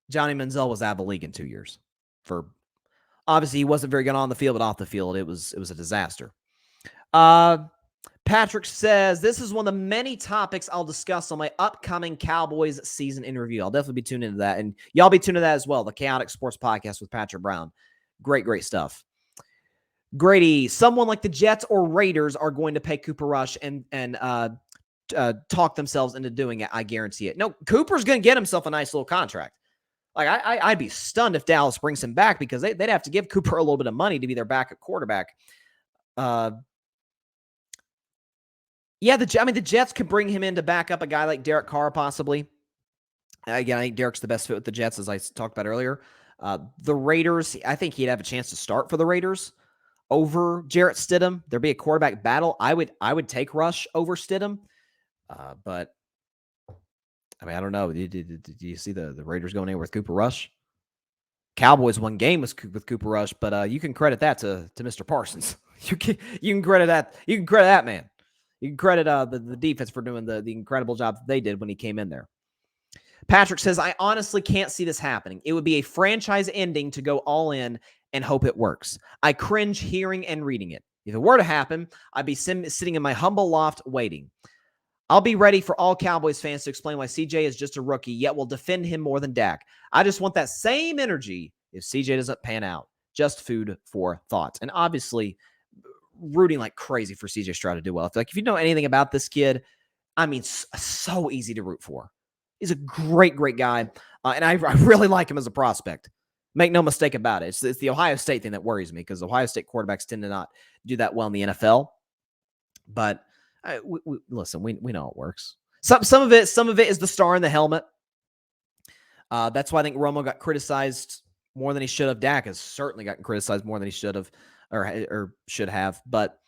Johnny Manziel was out of the league in 2 years. Obviously, he wasn't very good on the field, but off the field, it was a disaster. Patrick says, this is one of the many topics I'll discuss on my upcoming Cowboys season in review. I'll definitely be tuning into that. And y'all be tuning into that as well, the Chaotic Sports Podcast with Patrick Brown. Great, great stuff. Grady, someone like the Jets or Raiders are going to pay Cooper Rush and talk themselves into doing it. I guarantee it. No, Cooper's going to get himself a nice little contract. Like, I'd be stunned if Dallas brings him back because they'd have to give Cooper a little bit of money to be their backup quarterback. Yeah, the Jets could bring him in to back up a guy like Derek Carr, possibly. Again, I think Derek's the best fit with the Jets, as I talked about earlier. The Raiders, I think he'd have a chance to start for the Raiders over Jarrett Stidham. There'd be a quarterback battle. I would take Rush over Stidham, but I mean, I don't know. Do you see the Raiders going in with Cooper Rush? Cowboys won game with Cooper Rush, but you can credit that to Mr. Parsons. You can credit that. You can credit that man. You can credit the defense for doing the incredible job that they did when he came in there. Patrick says, I honestly can't see this happening. It would be a franchise ending to go all in and hope it works. I cringe hearing and reading it. If it were to happen, I'd be sitting in my humble loft waiting. I'll be ready for all Cowboys fans to explain why CJ is just a rookie, yet will defend him more than Dak. I just want that same energy if CJ doesn't pan out. Just food for thought. And obviously, rooting like crazy for CJ Stroud to do well. If you know anything about this kid, I mean, so easy to root for. He's a great, great guy, and I really like him as a prospect. Make no mistake about it. It's the Ohio State thing that worries me because Ohio State quarterbacks tend to not do that well in the NFL. But listen, we know it works. Some of it is the star in the helmet. That's why I think Romo got criticized more than he should have. Dak has certainly gotten criticized more than he should have or should have. But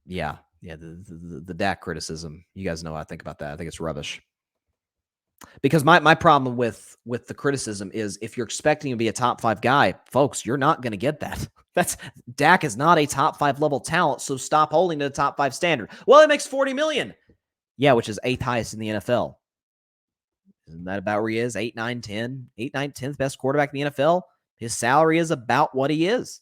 yeah. Yeah, the Dak criticism, you guys know how I think about that. I think it's rubbish. Because my problem with the criticism is if you're expecting to be a top 5 guy, folks, you're not going to get that. Dak is not a top 5 level talent, so stop holding to the top 5 standard. Well, it makes $40 million. Yeah, which is 8th highest in the NFL. Isn't that about where he is? 8, 9, 10. 8, 9, 10th best quarterback in the NFL. His salary is about what he is.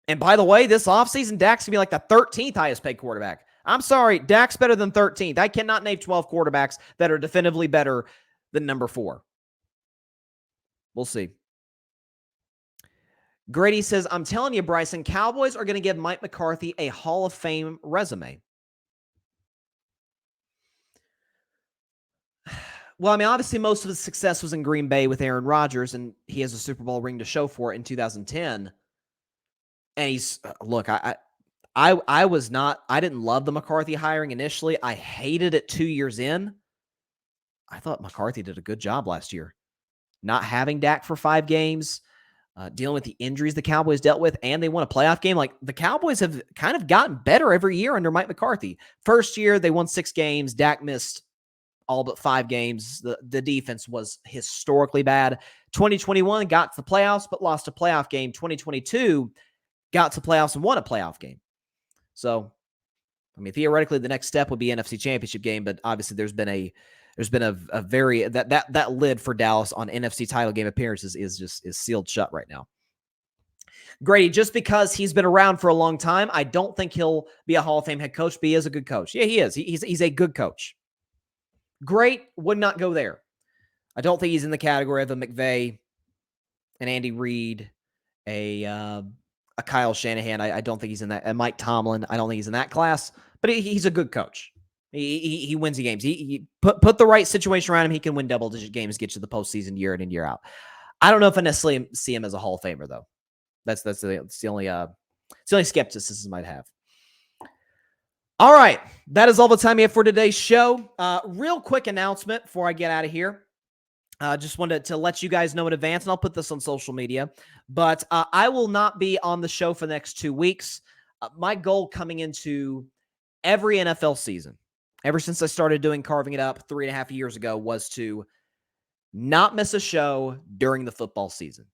And by the way, this offseason, Dak's going to be like the 13th highest paid quarterback. I'm sorry, Dak's better than 13th. I cannot name 12 quarterbacks that are definitively better than number 4. We'll see. Grady says, I'm telling you, Bryson, Cowboys are going to give Mike McCarthy a Hall of Fame resume. Well, I mean, obviously most of his success was in Green Bay with Aaron Rodgers, and he has a Super Bowl ring to show for it in 2010. And he's, look, I didn't love the McCarthy hiring initially. I hated it 2 years in. I thought McCarthy did a good job last year. Not having Dak for 5 games, dealing with the injuries the Cowboys dealt with, and they won a playoff game. Like, the Cowboys have kind of gotten better every year under Mike McCarthy. First year, they won 6 games. Dak missed all but 5 games. The defense was historically bad. 2021 got to the playoffs, but lost a playoff game. 2022 got to playoffs and won a playoff game. So, I mean, theoretically, the next step would be NFC Championship game, but obviously there's been a very that lid for Dallas on NFC title game appearances is sealed shut right now. Grady, just because he's been around for a long time, I don't think he'll be a Hall of Fame head coach, but he is a good coach. Yeah, he is. He's a good coach. Great, would not go there. I don't think he's in the category of a McVay, an Andy Reid, a Kyle Shanahan. I don't think he's in that. And Mike Tomlin, I don't think he's in that class. But he's a good coach. He wins the games. He put the right situation around him. He can win double-digit games, get you the postseason year in and year out. I don't know if I necessarily see him as a Hall of Famer, though. That's the only skepticism I'd have. All right, that is all the time we have for today's show. Real quick announcement before I get out of here. Just wanted to let you guys know in advance, and I'll put this on social media, but I will not be on the show for the next 2 weeks. My goal coming into every NFL season, ever since I started doing Carving It Up 3.5 years ago, was to not miss a show during the football season.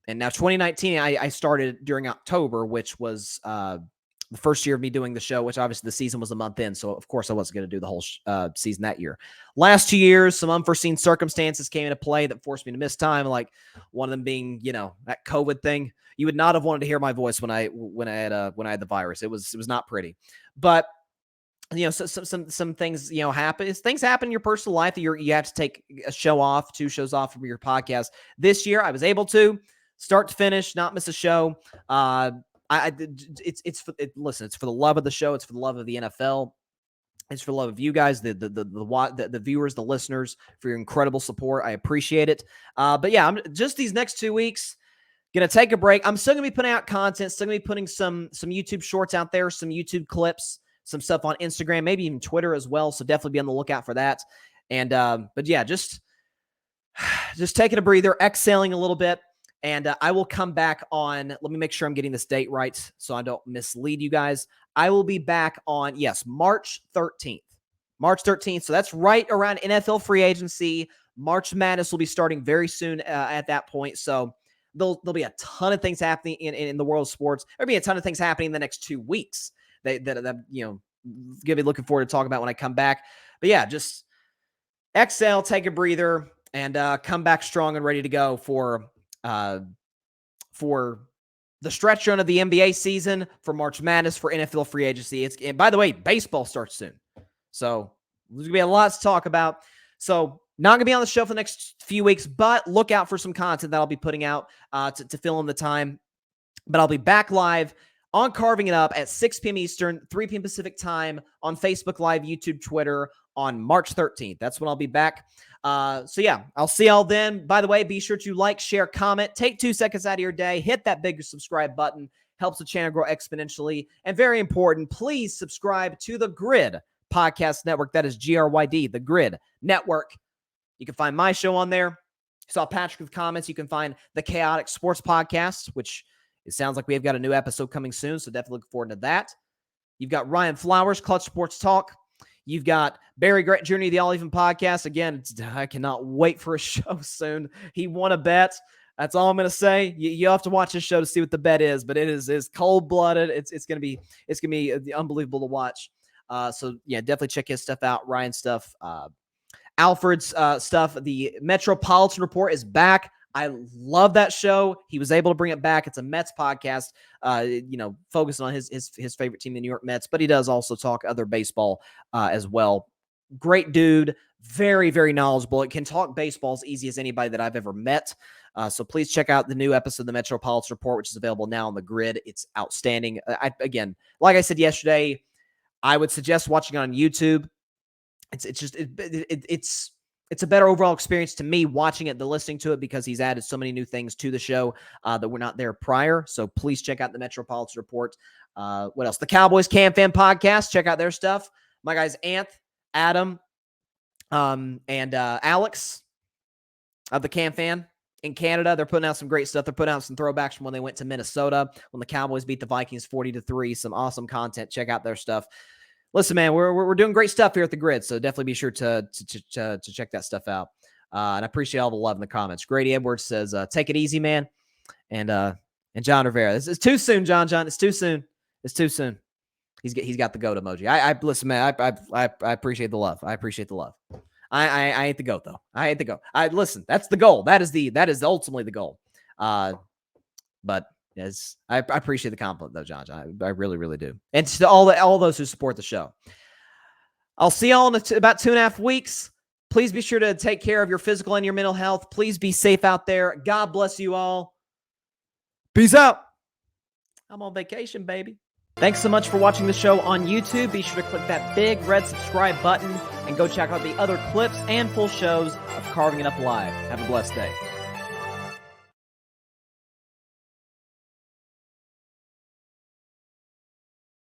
And now 2019, I started during October, which was the first year of me doing the show, which obviously the season was a month in. So, of course, I wasn't going to do the whole season that year. Last 2 years, some unforeseen circumstances came into play that forced me to miss time, like one of them being, that COVID thing. You would not have wanted to hear my voice when I had the virus. It was not pretty. But, some things, happen. Things happen in your personal life that you have to take a show off, 2 shows off from your podcast. This year, I was able to start to finish, not miss a show. It's for the love of the show. It's for the love of the NFL. It's for the love of you guys, the viewers, the listeners, for your incredible support. I appreciate it. But yeah, I'm just these next 2 weeks gonna take a break. I'm still gonna be putting out content. Still gonna be putting some YouTube shorts out there, some YouTube clips, some stuff on Instagram, maybe even Twitter as well. So definitely be on the lookout for that. And but yeah, just taking a breather, exhaling a little bit. And I will come back on, let me make sure I'm getting this date right so I don't mislead you guys. I will be back on, yes, March 13th. March 13th. So that's right around NFL free agency. March Madness will be starting very soon at that point. So there'll be a ton of things happening in the world of sports. There'll be a ton of things happening in the next 2 weeks that going to be looking forward to talk about when I come back. But yeah, just exhale, take a breather, and come back strong and ready to go for the stretch run of the NBA season, for March Madness, for NFL free agency. And by the way, baseball starts soon. So there's going to be a lot to talk about. So not going to be on the show for the next few weeks, but look out for some content that I'll be putting out to fill in the time. But I'll be back live on Carving It Up at 6 p.m. Eastern, 3 p.m. Pacific time on Facebook Live, YouTube, Twitter on March 13th. That's when I'll be back. So yeah, I'll see y'all then. By the way, be sure to like, share, comment, take 2 seconds out of your day, hit that big subscribe button, helps the channel grow exponentially. And very important, please subscribe to the Grid Podcast Network. That is GRYD, the Grid Network. You can find my show on there. You saw Patrick with comments. You can find the Chaotic Sports Podcast, which it sounds like we have got a new episode coming soon, so definitely look forward to that. You've got Ryan Flowers, Clutch Sports Talk. You've got Barry Grant Jr., the All Even Podcast. Again, I cannot wait for a show soon. He won a bet. That's all I'm going to say. You have to watch this show to see what the bet is, but it is cold-blooded. It's going to be unbelievable to watch. So yeah, definitely check his stuff out. Ryan's stuff, Alfred's stuff. The Metropolitan Report is back. I love that show. He was able to bring it back. It's a Mets podcast, focusing on his favorite team, the New York Mets, but he does also talk other baseball as well. Great dude, very, very knowledgeable. It can talk baseball as easy as anybody that I've ever met. So please check out the new episode of the Metropolitan Report, which is available now on the Grid. It's outstanding. Again, like I said yesterday, I would suggest watching it on YouTube. It's a better overall experience to me watching it than listening to it, because he's added so many new things to the show that were not there prior. So please check out the Metropolitan Report. What else? The Cowboys Cam Fan Podcast. Check out their stuff. My guys, Anth, Adam, and Alex of the Cam Fan in Canada. They're putting out some great stuff. They're putting out some throwbacks from when they went to Minnesota, when the Cowboys beat the Vikings 40-3. Some awesome content. Check out their stuff. Listen, man, we're doing great stuff here at the Grid, so definitely be sure to check that stuff out. And I appreciate all the love in the comments. Grady Edwards says, "Take it easy, man." And John Rivera, it's too soon, John. It's too soon. It's too soon. He's got the goat emoji. I listen, man. I appreciate the love. I appreciate the love. I ain't the goat though. I ain't the goat. Listen. That's the goal. That is ultimately the goal. But. Yes, I appreciate the compliment, though, John. I really, really do. And to all those who support the show. I'll see y'all in about 2.5 weeks. Please be sure to take care of your physical and your mental health. Please be safe out there. God bless you all. Peace out. I'm on vacation, baby. Thanks so much for watching the show on YouTube. Be sure to click that big red subscribe button and go check out the other clips and full shows of Carving It Up Live. Have a blessed day.